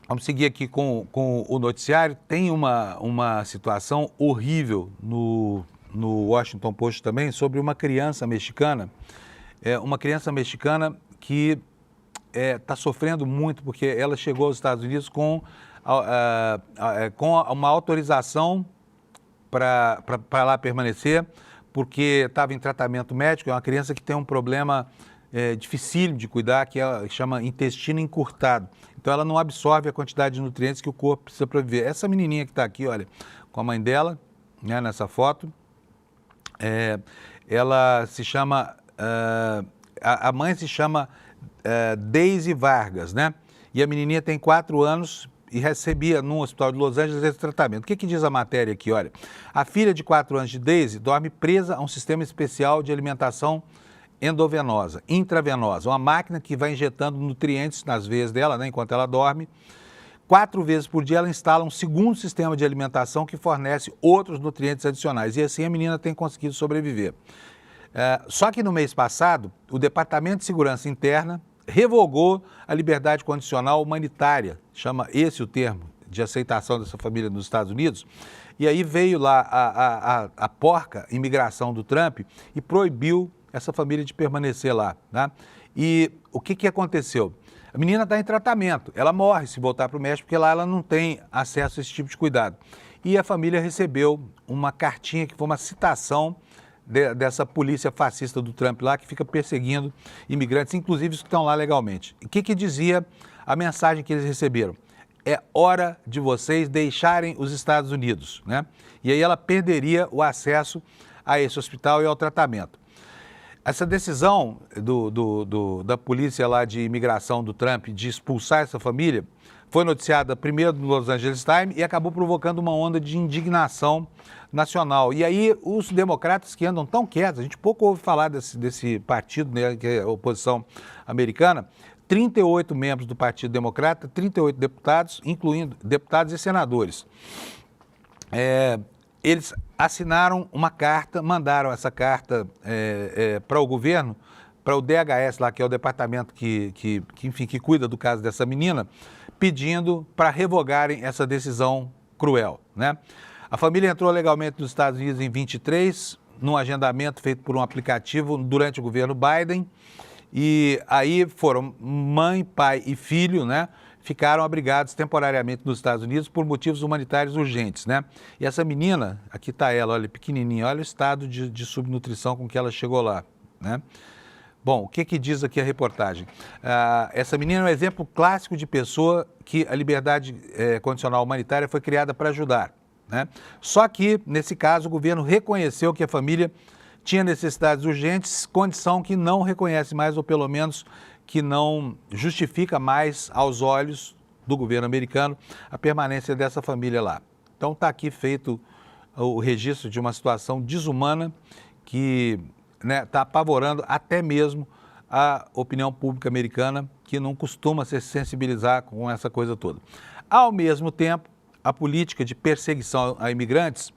Vamos seguir aqui com o noticiário. Tem uma situação horrível no Washington Post também sobre uma criança mexicana. Uma criança mexicana que está sofrendo muito porque ela chegou aos Estados Unidos com uma autorização para lá permanecer, porque estava em tratamento médico. É uma criança que tem um problema dificílimo de cuidar, que chama intestino encurtado. Então ela não absorve a quantidade de nutrientes que o corpo precisa para viver. Essa menininha que está aqui, olha, com a mãe dela, né, nessa foto, ela se chama, a mãe se chama Daisy Vargas, né? E a menininha tem 4 anos e recebia num hospital de Los Angeles esse tratamento. O que diz a matéria aqui? Olha, a filha de 4 anos de Daisy dorme presa a um sistema especial de alimentação endovenosa, intravenosa, uma máquina que vai injetando nutrientes nas veias dela, né, enquanto ela dorme. 4 vezes por dia ela instala um segundo sistema de alimentação que fornece outros nutrientes adicionais. E assim a menina tem conseguido sobreviver. Só que no mês passado, o Departamento de Segurança Interna revogou a liberdade condicional humanitária, chama esse o termo de aceitação dessa família nos Estados Unidos. E aí veio lá a porca imigração do Trump e proibiu essa família de permanecer lá, né? E o que aconteceu? A menina está em tratamento, ela morre se voltar para o México, porque lá ela não tem acesso a esse tipo de cuidado. E a família recebeu uma cartinha que foi uma citação dessa polícia fascista do Trump lá, que fica perseguindo imigrantes, inclusive os que estão lá legalmente. E o que dizia a mensagem que eles receberam? É hora de vocês deixarem os Estados Unidos, né? E aí ela perderia o acesso a esse hospital e ao tratamento. Essa decisão da polícia lá de imigração do Trump de expulsar essa família foi noticiada primeiro no Los Angeles Times e acabou provocando uma onda de indignação nacional. E aí os democratas que andam tão quietos, a gente pouco ouve falar desse partido, né, que é a oposição americana, 38 membros do Partido Democrata, 38 deputados, incluindo deputados e senadores. Eles assinaram uma carta, mandaram essa carta para o governo, para o DHS lá, que é o departamento que cuida do caso dessa menina, pedindo para revogarem essa decisão cruel, né? A família entrou legalmente nos Estados Unidos em 23, num agendamento feito por um aplicativo durante o governo Biden, e aí foram mãe, pai e filho, né? Ficaram abrigados temporariamente nos Estados Unidos por motivos humanitários urgentes, né? E essa menina, aqui está ela, olha, pequenininha, olha o estado de subnutrição com que ela chegou lá, né? Bom, o que diz aqui a reportagem? Essa menina é um exemplo clássico de pessoa que a liberdade condicional humanitária foi criada para ajudar, né? Só que, nesse caso, o governo reconheceu que a família tinha necessidades urgentes, condição que não reconhece mais, ou pelo menos que não justifica mais aos olhos do governo americano a permanência dessa família lá. Então está aqui feito o registro de uma situação desumana que está apavorando até mesmo a opinião pública americana, que não costuma se sensibilizar com essa coisa toda. Ao mesmo tempo, a política de perseguição a imigrantes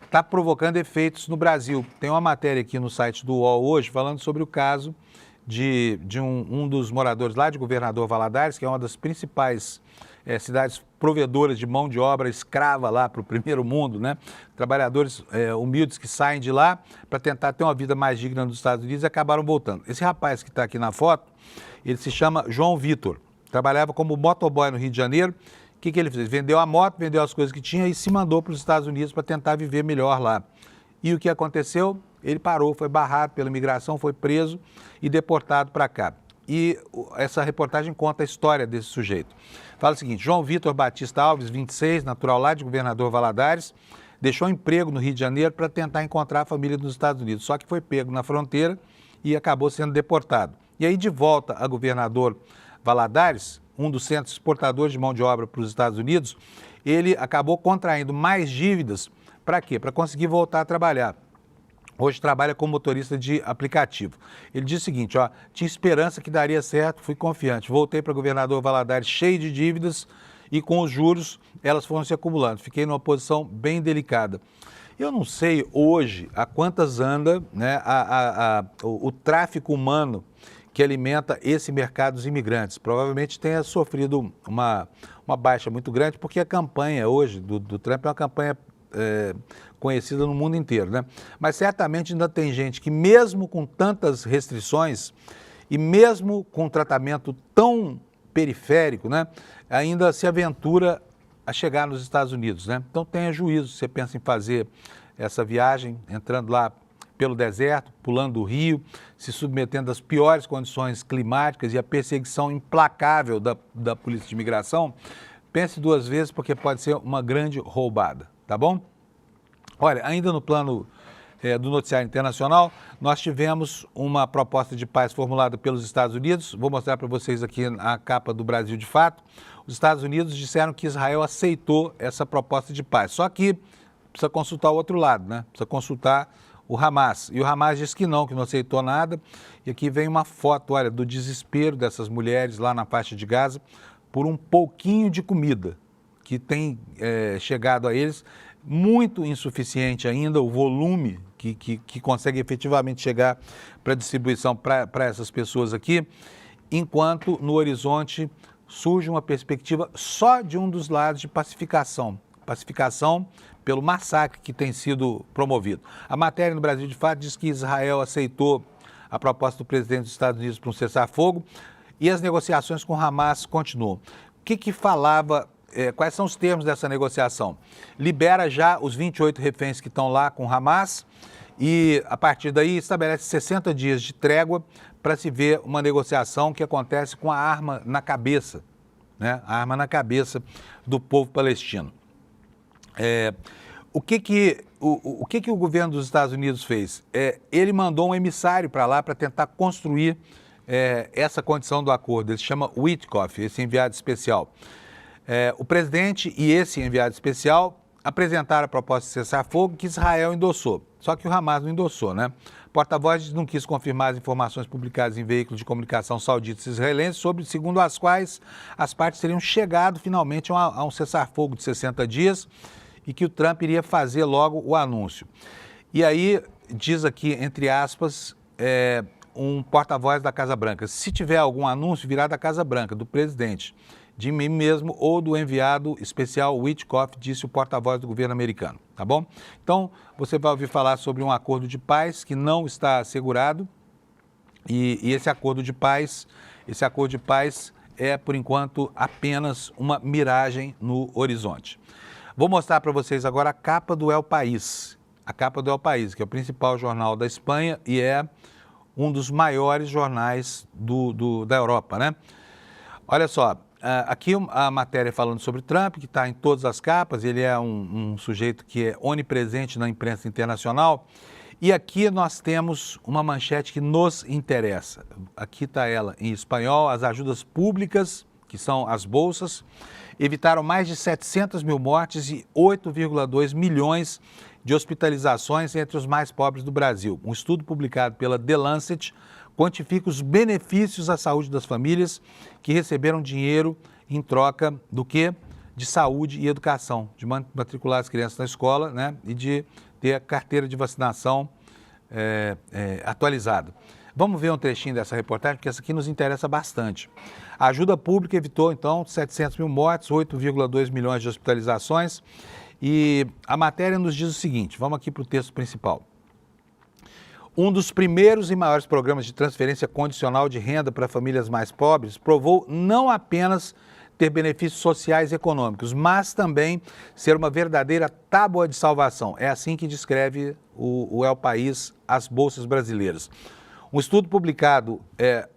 está provocando efeitos no Brasil. Tem uma matéria aqui no site do UOL hoje falando sobre o caso de um dos moradores lá de Governador Valadares, que é uma das principais cidades provedoras de mão de obra escrava lá para o primeiro mundo, né? Trabalhadores humildes que saem de lá para tentar ter uma vida mais digna nos Estados Unidos e acabaram voltando. Esse rapaz que está aqui na foto, ele se chama João Vitor, trabalhava como motoboy no Rio de Janeiro. O que ele fez? Vendeu a moto, vendeu as coisas que tinha e se mandou para os Estados Unidos para tentar viver melhor lá. E o que aconteceu? Ele parou, foi barrado pela imigração, foi preso e deportado para cá. E essa reportagem conta a história desse sujeito. Fala o seguinte: João Vitor Batista Alves, 26, natural lá de Governador Valadares, deixou emprego no Rio de Janeiro para tentar encontrar a família nos Estados Unidos. Só que foi pego na fronteira e acabou sendo deportado. E aí, de volta a Governador Valadares, um dos centros exportadores de mão de obra para os Estados Unidos, ele acabou contraindo mais dívidas. Para quê? Para conseguir voltar a trabalhar. Hoje trabalha como motorista de aplicativo. Ele diz o seguinte: tinha esperança que daria certo, fui confiante. Voltei para Governador Valadares cheio de dívidas e com os juros elas foram se acumulando. Fiquei numa posição bem delicada. Eu não sei hoje a quantas anda, né, o tráfico humano que alimenta esse mercado dos imigrantes. Provavelmente tenha sofrido uma baixa muito grande, porque a campanha hoje do Trump é uma campanha conhecida no mundo inteiro, né? Mas certamente ainda tem gente que, mesmo com tantas restrições e mesmo com um tratamento tão periférico, né, ainda se aventura a chegar nos Estados Unidos, né? Então tenha juízo, você pensa em fazer essa viagem, entrando lá pelo deserto, pulando o rio, se submetendo às piores condições climáticas e à perseguição implacável da polícia de imigração, pense duas vezes, porque pode ser uma grande roubada, tá bom? Olha, ainda no plano do noticiário internacional, nós tivemos uma proposta de paz formulada pelos Estados Unidos. Vou mostrar para vocês aqui a capa do Brasil de Fato. Os Estados Unidos disseram que Israel aceitou essa proposta de paz, só que precisa consultar o outro lado, né? Precisa consultar o Hamas. E o Hamas disse que não aceitou nada. E aqui vem uma foto, olha, do desespero dessas mulheres lá na faixa de Gaza por um pouquinho de comida que tem chegado a eles, muito insuficiente ainda, o volume que consegue efetivamente chegar para distribuição para essas pessoas aqui, enquanto no horizonte surge uma perspectiva só de um dos lados de pacificação pelo massacre que tem sido promovido. A matéria no Brasil de Fato diz que Israel aceitou a proposta do presidente dos Estados Unidos para um cessar-fogo e as negociações com Hamas continuam. O que falava, quais são os termos dessa negociação? Libera já os 28 reféns que estão lá com Hamas e, a partir daí, estabelece 60 dias de trégua para se ver uma negociação que acontece com a arma na cabeça, né? A arma na cabeça do povo palestino. O que o governo dos Estados Unidos fez? Ele mandou um emissário para lá para tentar construir essa condição do acordo. Ele se chama Witkoff, esse enviado especial. O presidente e esse enviado especial apresentaram a proposta de cessar-fogo que Israel endossou, só que o Hamas não endossou, né? O porta-voz não quis confirmar as informações publicadas em veículos de comunicação sauditas e israelenses, segundo as quais as partes teriam chegado finalmente a um cessar-fogo de 60 dias e que o Trump iria fazer logo o anúncio. E aí, diz aqui, entre aspas, um porta-voz da Casa Branca: se tiver algum anúncio, virá da Casa Branca, do presidente, de mim mesmo ou do enviado especial Witkoff, disse o porta-voz do governo americano, tá bom? Então, você vai ouvir falar sobre um acordo de paz que não está assegurado e esse acordo de paz é, por enquanto, apenas uma miragem no horizonte. Vou mostrar para vocês agora a capa do El País. A capa do El País, que é o principal jornal da Espanha e é um dos maiores jornais da Europa, né? Olha só, aqui a matéria falando sobre Trump, que está em todas as capas. Ele é um sujeito que é onipresente na imprensa internacional. E aqui nós temos uma manchete que nos interessa. Aqui está ela em espanhol: as ajudas públicas, que são as bolsas, evitaram mais de 700 mil mortes e 8,2 milhões de hospitalizações entre os mais pobres do Brasil. Um estudo publicado pela The Lancet quantifica os benefícios à saúde das famílias que receberam dinheiro em troca do quê? De saúde e educação, de matricular as crianças na escola, né? E de ter a carteira de vacinação atualizada. Vamos ver um trechinho dessa reportagem, porque essa aqui nos interessa bastante. A ajuda pública evitou, então, 700 mil mortes, 8,2 milhões de hospitalizações. E a matéria nos diz o seguinte: vamos aqui para o texto principal. Um dos primeiros e maiores programas de transferência condicional de renda para famílias mais pobres provou não apenas ter benefícios sociais e econômicos, mas também ser uma verdadeira tábua de salvação. É assim que descreve o El País as bolsas brasileiras. Um estudo publicado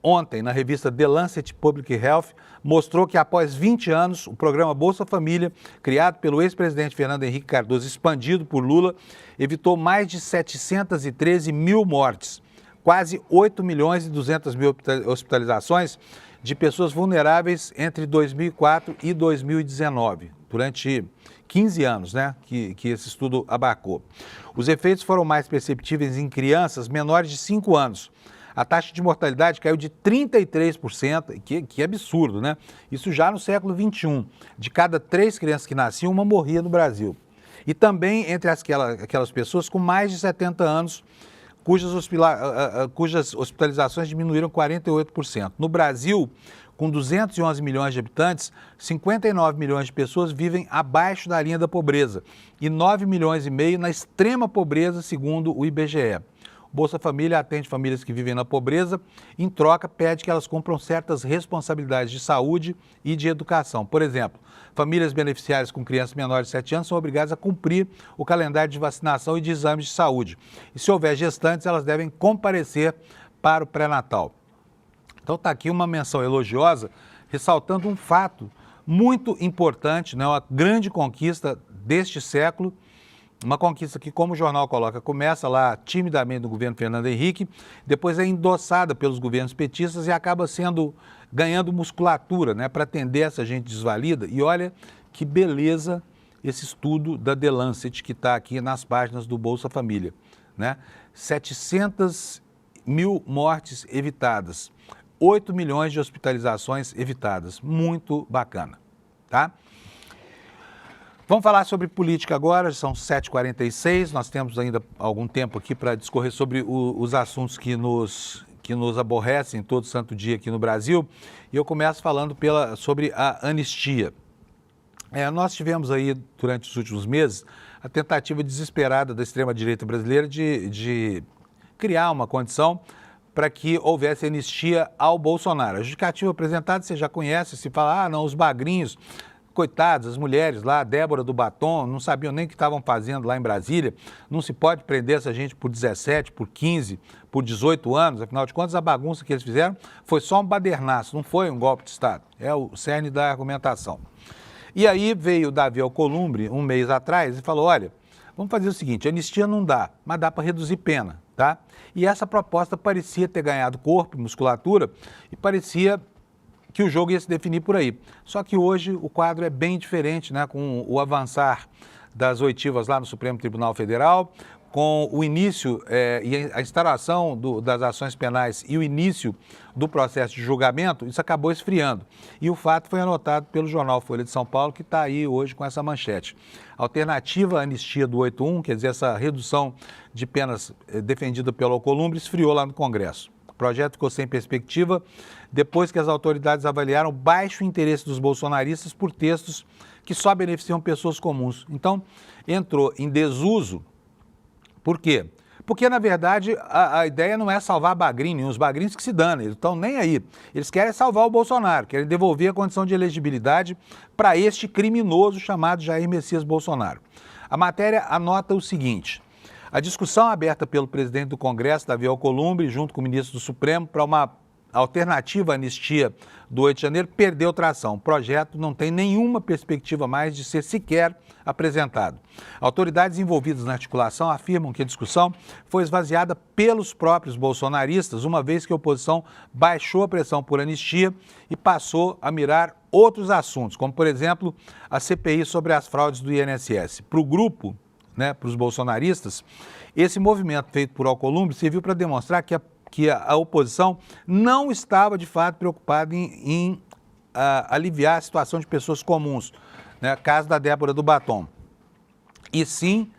ontem na revista The Lancet Public Health mostrou que após 20 anos, o programa Bolsa Família, criado pelo ex-presidente Fernando Henrique Cardoso, expandido por Lula, evitou mais de 713 mil mortes, quase 8 milhões e 200 mil hospitalizações de pessoas vulneráveis entre 2004 e 2019, durante 15 anos, né, que esse estudo abarcou. Os efeitos foram mais perceptíveis em crianças menores de 5 anos. A taxa de mortalidade caiu de 33%, que é absurdo, né? Isso já no século XXI. De cada 3 crianças que nasciam, uma morria no Brasil. E também entre aquelas pessoas com mais de 70 anos, cujas hospitalizações diminuíram 48%. No Brasil, com 211 milhões de habitantes, 59 milhões de pessoas vivem abaixo da linha da pobreza e 9 milhões e meio na extrema pobreza, segundo o IBGE. O Bolsa Família atende famílias que vivem na pobreza, em troca pede que elas cumpram certas responsabilidades de saúde e de educação. Por exemplo, famílias beneficiárias com crianças menores de 7 anos são obrigadas a cumprir o calendário de vacinação e de exames de saúde. E se houver gestantes, elas devem comparecer para o pré-natal. Então está aqui uma menção elogiosa, ressaltando um fato muito importante, né, uma grande conquista deste século, uma conquista que, como o jornal coloca, começa lá timidamente no governo Fernando Henrique, depois é endossada pelos governos petistas e acaba ganhando musculatura, né, para atender essa gente desvalida. E olha que beleza esse estudo da The Lancet que está aqui nas páginas do Bolsa Família, né? 700 mil mortes evitadas. 8 milhões de hospitalizações evitadas. Muito bacana, tá? Vamos falar sobre política agora, são 7h46, nós temos ainda algum tempo aqui para discorrer sobre os assuntos que nos aborrecem todo santo dia aqui no Brasil. E eu começo falando sobre a anistia. Nós tivemos aí, durante os últimos meses, a tentativa desesperada da extrema-direita brasileira de criar uma condição para que houvesse anistia ao Bolsonaro. A justificativa apresentada, você já conhece, se fala, não, os bagrinhos, coitados, as mulheres lá, Débora do Batom, não sabiam nem o que estavam fazendo lá em Brasília, não se pode prender essa gente por 17, por 15, por 18 anos, afinal de contas a bagunça que eles fizeram foi só um badernaço, não foi um golpe de Estado, é o cerne da argumentação. E aí veio o Davi Alcolumbre, um mês atrás, e falou, olha, vamos fazer o seguinte, anistia não dá, mas dá para reduzir pena, tá? E essa proposta parecia ter ganhado corpo, musculatura, e parecia que o jogo ia se definir por aí. Só que hoje o quadro é bem diferente, né? Com o avançar das oitivas lá no Supremo Tribunal Federal, com o início e a instalação das ações penais e o início do processo de julgamento, isso acabou esfriando. E o fato foi anotado pelo jornal Folha de São Paulo, que está aí hoje com essa manchete. Alternativa à anistia do 8.1, quer dizer, essa redução de penas defendida pelo Alcolumbre, esfriou lá no Congresso. O projeto ficou sem perspectiva depois que as autoridades avaliaram o baixo interesse dos bolsonaristas por textos que só beneficiam pessoas comuns. Então, entrou em desuso. Por quê? Porque, na verdade, a ideia não é salvar bagrinho, os bagrinhos que se danem, eles estão nem aí. Eles querem salvar o Bolsonaro, querem devolver a condição de elegibilidade para este criminoso chamado Jair Messias Bolsonaro. A matéria anota o seguinte: a discussão aberta pelo presidente do Congresso, Davi Alcolumbre, junto com o ministro do Supremo, para uma alternativa à anistia do 8 de janeiro, perdeu tração. O projeto não tem nenhuma perspectiva mais de ser sequer apresentado. Autoridades envolvidas na articulação afirmam que a discussão foi esvaziada pelos próprios bolsonaristas, uma vez que a oposição baixou a pressão por anistia e passou a mirar outros assuntos, como, por exemplo, a CPI sobre as fraudes do INSS. Para o grupo, para os bolsonaristas, esse movimento feito por Alcolumbre serviu para demonstrar que a oposição não estava, de fato, preocupada em aliviar a situação de pessoas comuns, né? Caso da Débora do Batom, e sim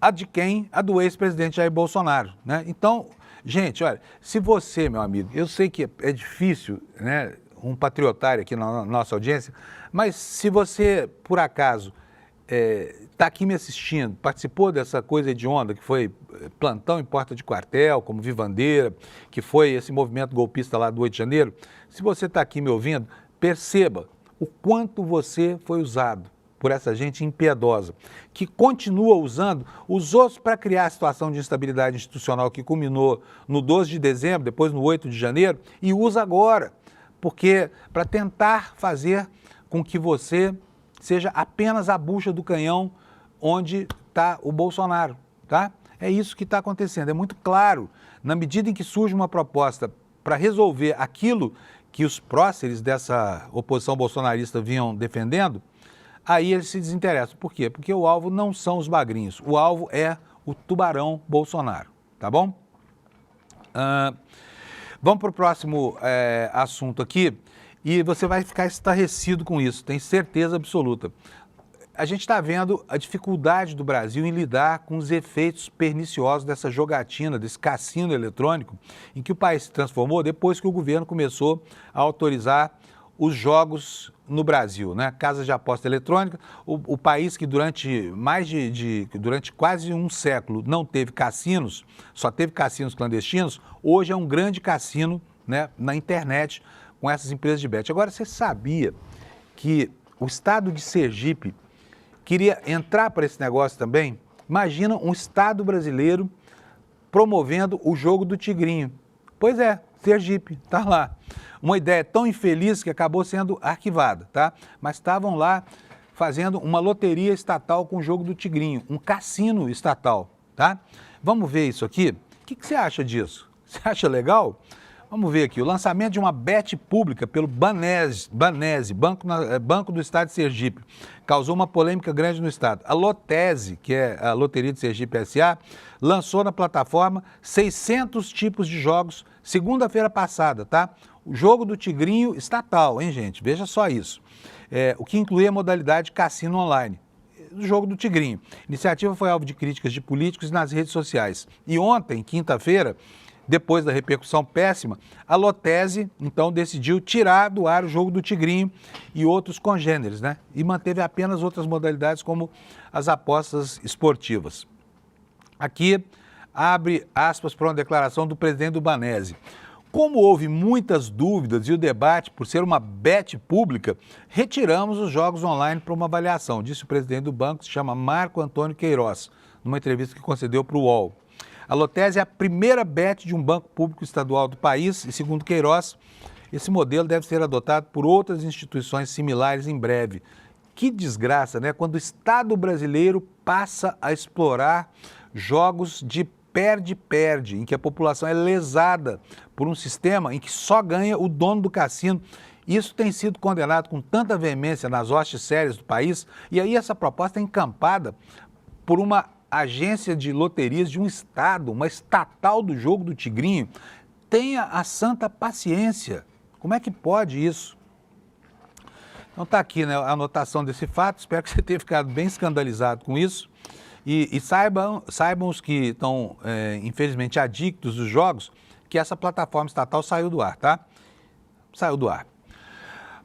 a do ex-presidente Jair Bolsonaro, né? Então, gente, olha, se você, meu amigo, eu sei que é difícil, né, um patriotário aqui na nossa audiência, mas se você, por acaso, está aqui me assistindo, participou dessa coisa hedionda que foi plantão em porta de quartel, como Vivandeira, que foi esse movimento golpista lá do 8 de janeiro, se você está aqui me ouvindo, perceba o quanto você foi usado por essa gente impiedosa, que continua usando os outros para criar a situação de instabilidade institucional que culminou no 12 de dezembro, depois no 8 de janeiro, e usa agora, porque para tentar fazer com que você seja apenas a bucha do canhão onde está o Bolsonaro, tá? É isso que está acontecendo, é muito claro. Na medida em que surge uma proposta para resolver aquilo que os próceres dessa oposição bolsonarista vinham defendendo, aí eles se desinteressam. Por quê? Porque o alvo não são os bagrinhos, o alvo é o tubarão Bolsonaro, tá bom? Vamos para o próximo assunto aqui. E você vai ficar estarrecido com isso, tem certeza absoluta. a gente está vendo a dificuldade do Brasil em lidar com os efeitos perniciosos dessa jogatina, desse cassino eletrônico, em que o país se transformou depois que o governo começou a autorizar os jogos no Brasil, né? Casas de aposta eletrônica, o país que durante durante quase um século não teve cassinos, só teve cassinos clandestinos, hoje é um grande cassino, né, na internet com essas empresas de bet. Agora, você sabia que o estado de Sergipe queria entrar para esse negócio também? Imagina um estado brasileiro promovendo o jogo do Tigrinho. Pois é, Sergipe, está lá. Uma ideia tão infeliz que acabou sendo arquivada, tá? Mas estavam lá fazendo uma loteria estatal com o jogo do Tigrinho, um cassino estatal, tá? Vamos ver isso aqui? O que você acha disso? Você acha legal? Vamos ver aqui, o lançamento de uma bet pública pelo Banese, Banco do Estado de Sergipe, causou uma polêmica grande no estado. A Lotese, que é a Loteria de Sergipe S.A., lançou na plataforma 600 tipos de jogos segunda-feira passada, tá? O jogo do Tigrinho estatal, hein, gente? Veja só isso. O que incluía a modalidade cassino online. O jogo do Tigrinho. A iniciativa foi alvo de críticas de políticos nas redes sociais. E ontem, quinta-feira, depois da repercussão péssima, a Lotese, então, decidiu tirar do ar o jogo do Tigrinho e outros congêneres, né? E manteve apenas outras modalidades, como as apostas esportivas. Aqui, abre aspas para uma declaração do presidente do Banese. Como houve muitas dúvidas e o debate por ser uma bet pública, retiramos os jogos online para uma avaliação, disse o presidente do banco, se chama Marco Antônio Queiroz, numa entrevista que concedeu para o UOL. A Lotese é a primeira bet de um banco público estadual do país e, segundo Queiroz, esse modelo deve ser adotado por outras instituições similares em breve. Que desgraça, né? Quando o Estado brasileiro passa a explorar jogos de perde-perde, em que a população é lesada por um sistema em que só ganha o dono do cassino. Isso tem sido condenado com tanta veemência nas hostes sérias do país, e aí essa proposta é encampada por uma agência de loterias de um estado, uma estatal do jogo do Tigrinho. Tenha a santa paciência. Como é que pode isso? Então está aqui, né, a anotação desse fato, espero que você tenha ficado bem escandalizado com isso. E saibam os que estão, infelizmente, adictos dos jogos, que essa plataforma estatal saiu do ar, tá? Saiu do ar.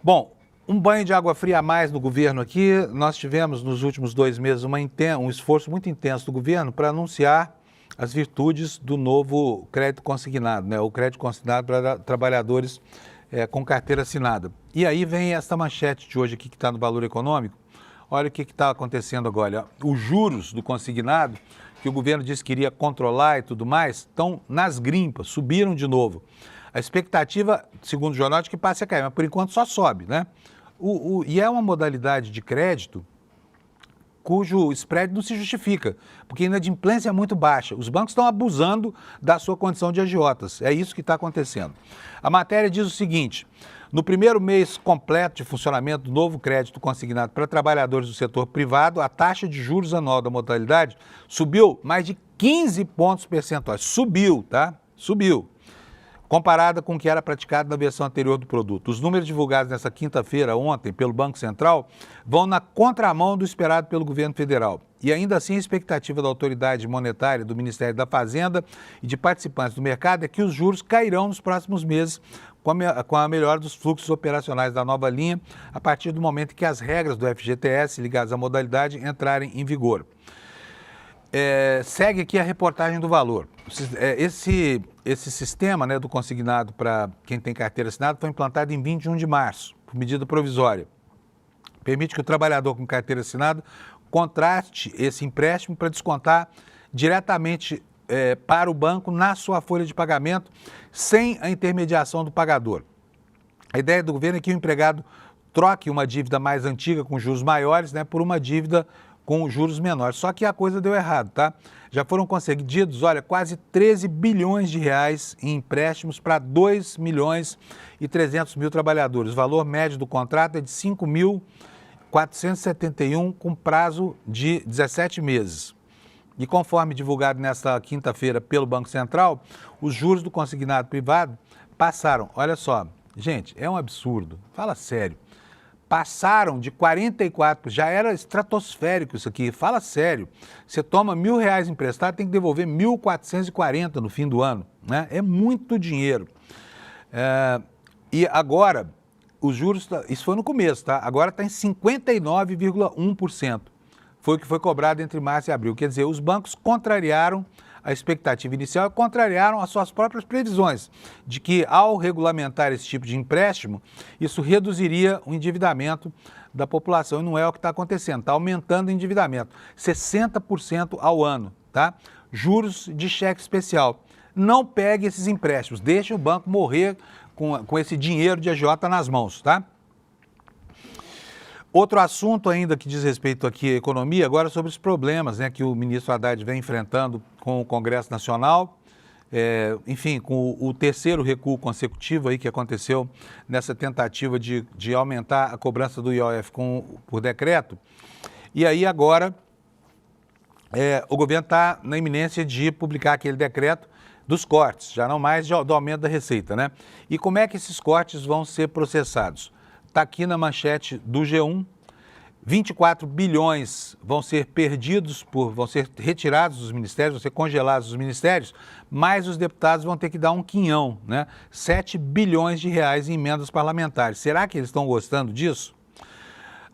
Bom, um banho de água fria a mais no governo aqui. Nós tivemos, nos últimos 2 meses, um esforço muito intenso do governo para anunciar as virtudes do novo crédito consignado, né? O crédito consignado para trabalhadores com carteira assinada. E aí vem essa manchete de hoje aqui que está no Valor Econômico. Olha o que está acontecendo agora. Os juros do consignado, que o governo disse que iria controlar e tudo mais, estão nas grimpas, subiram de novo. A expectativa, segundo o jornal, é de que passe a cair, mas por enquanto só sobe, né? E é uma modalidade de crédito cujo spread não se justifica, porque a inadimplência é muito baixa. Os bancos estão abusando da sua condição de agiotas. É isso que está acontecendo. A matéria diz o seguinte: no primeiro mês completo de funcionamento do novo crédito consignado para trabalhadores do setor privado, a taxa de juros anual da modalidade subiu mais de 15 pontos percentuais. Subiu, tá? Subiu. Comparada com o que era praticado na versão anterior do produto. Os números divulgados nessa quinta-feira, ontem, pelo Banco Central, vão na contramão do esperado pelo governo federal. E ainda assim, a expectativa da autoridade monetária, do Ministério da Fazenda e de participantes do mercado é que os juros cairão nos próximos meses com a melhora dos fluxos operacionais da nova linha, a partir do momento em que as regras do FGTS ligadas à modalidade entrarem em vigor. Segue aqui a reportagem do Valor. Esse sistema, né, do consignado para quem tem carteira assinada foi implantado em 21 de março, por medida provisória. Permite que o trabalhador com carteira assinada contrate esse empréstimo para descontar diretamente para o banco na sua folha de pagamento, sem a intermediação do pagador. A ideia do governo é que o empregado troque uma dívida mais antiga com juros maiores, né, por uma dívida com juros menores. Só que a coisa deu errado, tá? Já foram concedidos, olha, quase 13 bilhões de reais em empréstimos para 2 milhões e 300 mil trabalhadores. O valor médio do contrato é de 5.471 com prazo de 17 meses. E conforme divulgado nesta quinta-feira pelo Banco Central, os juros do consignado privado passaram, olha só, gente, é um absurdo, fala sério, passaram de 44, já era estratosférico isso aqui, fala sério. Você toma R$1.000 emprestado, tem que devolver 1.440 no fim do ano, né? É muito dinheiro. E agora, os juros, isso foi no começo, tá? Agora está em 59,1%. Foi o que foi cobrado entre março e abril. Quer dizer, os bancos contrariaram a expectativa inicial e contrariaram as suas próprias previsões de que, ao regulamentar esse tipo de empréstimo, isso reduziria o endividamento da população. E não é o que está acontecendo, está aumentando o endividamento. 60% ao ano, tá? Juros de cheque especial. Não pegue esses empréstimos, deixe o banco morrer com esse dinheiro de agiota nas mãos, tá? Outro assunto ainda que diz respeito aqui à economia, agora sobre os problemas, né, que o ministro Haddad vem enfrentando com o Congresso Nacional, enfim, com o terceiro recuo consecutivo aí que aconteceu nessa tentativa de aumentar a cobrança do IOF por decreto. E aí agora o governo está na iminência de publicar aquele decreto dos cortes, já não mais do aumento da receita, né? E como é que esses cortes vão ser processados? Está aqui na manchete do G1, 24 bilhões vão ser perdidos, vão ser retirados dos ministérios, vão ser congelados dos ministérios, mas os deputados vão ter que dar um quinhão, né? 7 bilhões de reais em emendas parlamentares. Será que eles estão gostando disso?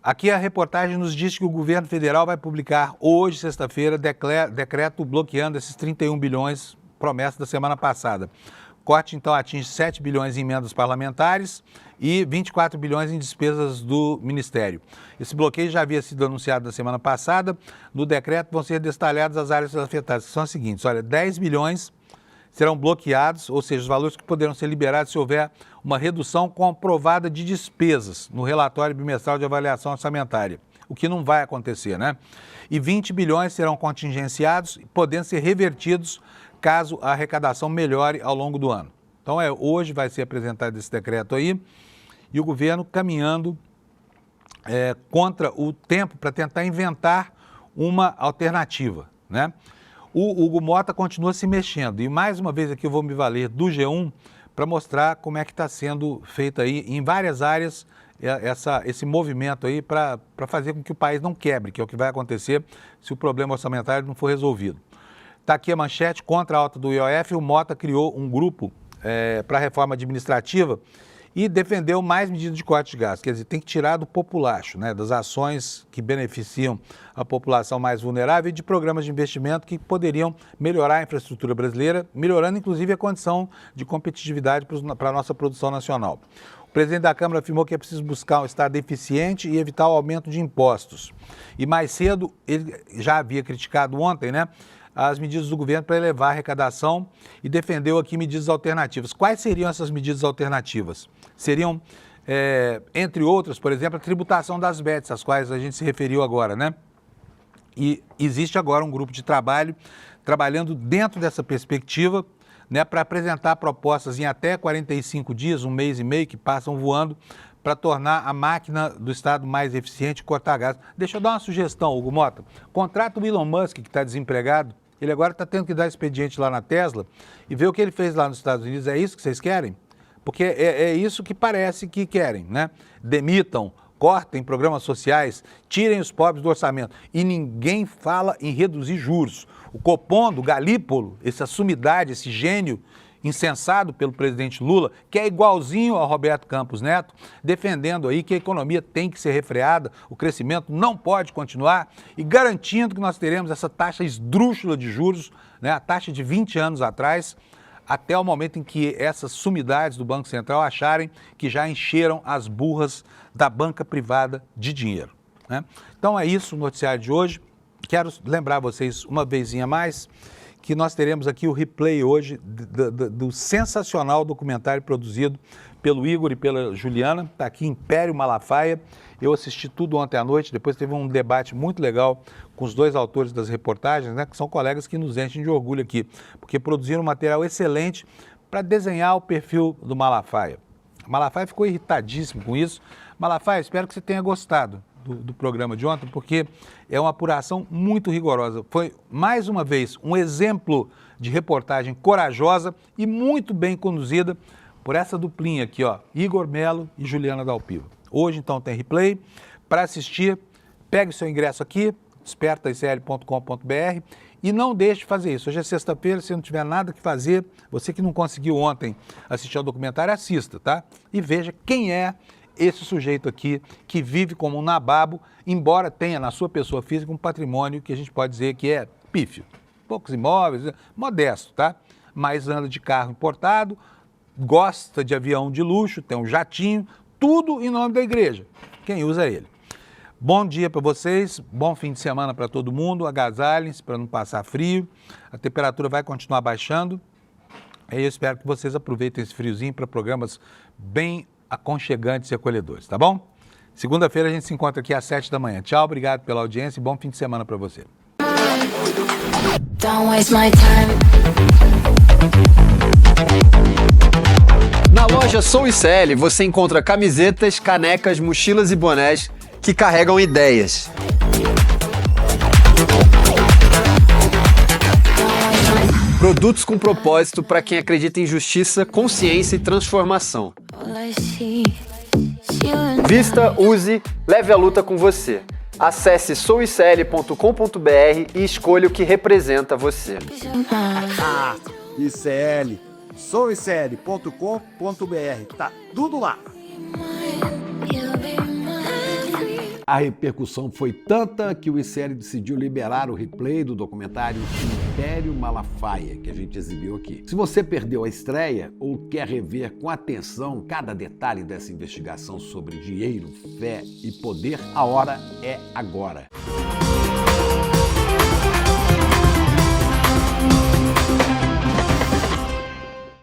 Aqui a reportagem nos diz que o governo federal vai publicar hoje, sexta-feira, decreto bloqueando esses 31 bilhões, promessa da semana passada. O corte, então, atinge 7 bilhões em emendas parlamentares e 24 bilhões em despesas do Ministério. Esse bloqueio já havia sido anunciado na semana passada. No decreto vão ser detalhadas as áreas afetadas, que são as seguintes. Olha, 10 bilhões serão bloqueados, ou seja, os valores que poderão ser liberados se houver uma redução comprovada de despesas no relatório bimestral de avaliação orçamentária, o que não vai acontecer, né? E 20 bilhões serão contingenciados, podendo ser revertidos caso a arrecadação melhore ao longo do ano. Então, hoje vai ser apresentado esse decreto aí, e o governo caminhando contra o tempo para tentar inventar uma alternativa, né? O Hugo Mota continua se mexendo, e mais uma vez aqui eu vou me valer do G1 para mostrar como é que está sendo feito aí em várias áreas esse movimento aí para fazer com que o país não quebre, que é o que vai acontecer se o problema orçamentário não for resolvido. Está aqui a manchete: contra a alta do IOF, o Mota criou um grupo para a reforma administrativa e defendeu mais medidas de corte de gastos. Quer dizer, tem que tirar do populacho, né, das ações que beneficiam a população mais vulnerável e de programas de investimento que poderiam melhorar a infraestrutura brasileira, melhorando inclusive a condição de competitividade para a nossa produção nacional. O presidente da Câmara afirmou que é preciso buscar um Estado eficiente e evitar o aumento de impostos. E mais cedo, ele já havia criticado ontem, né, as medidas do governo para elevar a arrecadação e defendeu aqui medidas alternativas. Quais seriam essas medidas alternativas? Seriam, entre outras, por exemplo, a tributação das bets, às quais a gente se referiu agora, né? E existe agora um grupo de trabalho trabalhando dentro dessa perspectiva, né, para apresentar propostas em até 45 dias, um mês e meio, que passam voando, para tornar a máquina do Estado mais eficiente e cortar gastos. Deixa eu dar uma sugestão, Hugo Mota. Contrata o Elon Musk, que está desempregado. Ele agora está tendo que dar expediente lá na Tesla e ver o que ele fez lá nos Estados Unidos. É isso que vocês querem? Porque é isso que parece que querem, né? Demitam, cortem programas sociais, tirem os pobres do orçamento. E ninguém fala em reduzir juros. O Copom, do Galípolo, essa sumidade, esse gênio incensado pelo presidente Lula, que é igualzinho ao Roberto Campos Neto, defendendo aí que a economia tem que ser refreada, o crescimento não pode continuar e garantindo que nós teremos essa taxa esdrúxula de juros, né, a taxa de 20 anos atrás, até o momento em que essas sumidades do Banco Central acharem que já encheram as burras da banca privada de dinheiro, né? Então é isso o noticiário de hoje. Quero lembrar vocês uma vezinha mais que nós teremos aqui o replay hoje do sensacional documentário produzido pelo Igor e pela Juliana. Está aqui, Império Malafaia. Eu assisti tudo ontem à noite, depois teve um debate muito legal com os dois autores das reportagens, né, que são colegas que nos enchem de orgulho aqui, porque produziram um material excelente para desenhar o perfil do Malafaia. Malafaia ficou irritadíssimo com isso. Malafaia, espero que você tenha gostado do programa de ontem, porque é uma apuração muito rigorosa. Foi, mais uma vez, um exemplo de reportagem corajosa e muito bem conduzida por essa duplinha aqui, ó, Igor Melo e Juliana Dalpiva. Hoje, então, tem replay. Para assistir, pegue o seu ingresso aqui, despertaicl.com.br, e não deixe de fazer isso. Hoje é sexta-feira, se não tiver nada que fazer, você que não conseguiu ontem assistir ao documentário, assista, tá? E veja quem é esse sujeito aqui que vive como um nababo, embora tenha na sua pessoa física um patrimônio que a gente pode dizer que é pífio. Poucos imóveis, modesto, tá? Mas anda de carro importado, gosta de avião de luxo, tem um jatinho, tudo em nome da igreja. Quem usa é ele. Bom dia para vocês, bom fim de semana para todo mundo, agasalhem-se para não passar frio, a temperatura vai continuar baixando, e eu espero que vocês aproveitem esse friozinho para programas bem aconchegantes e acolhedores, tá bom? Segunda-feira a gente se encontra aqui às 7 da manhã. Tchau, obrigado pela audiência e bom fim de semana para você. Don't waste my time. Na loja Sou ICL você encontra camisetas, canecas, mochilas e bonés que carregam ideias. Produtos com propósito para quem acredita em justiça, consciência e transformação. All I see is you and Vista, use, leve a luta com você. Acesse souicl.com.br e escolha o que representa você. mine. ICL, souicl.com.br, tá tudo lá. You'll be mine. A repercussão foi tanta que o ICL decidiu liberar o replay do documentário Império Malafaia, que a gente exibiu aqui. Se você perdeu a estreia ou quer rever com atenção cada detalhe dessa investigação sobre dinheiro, fé e poder, a hora é agora.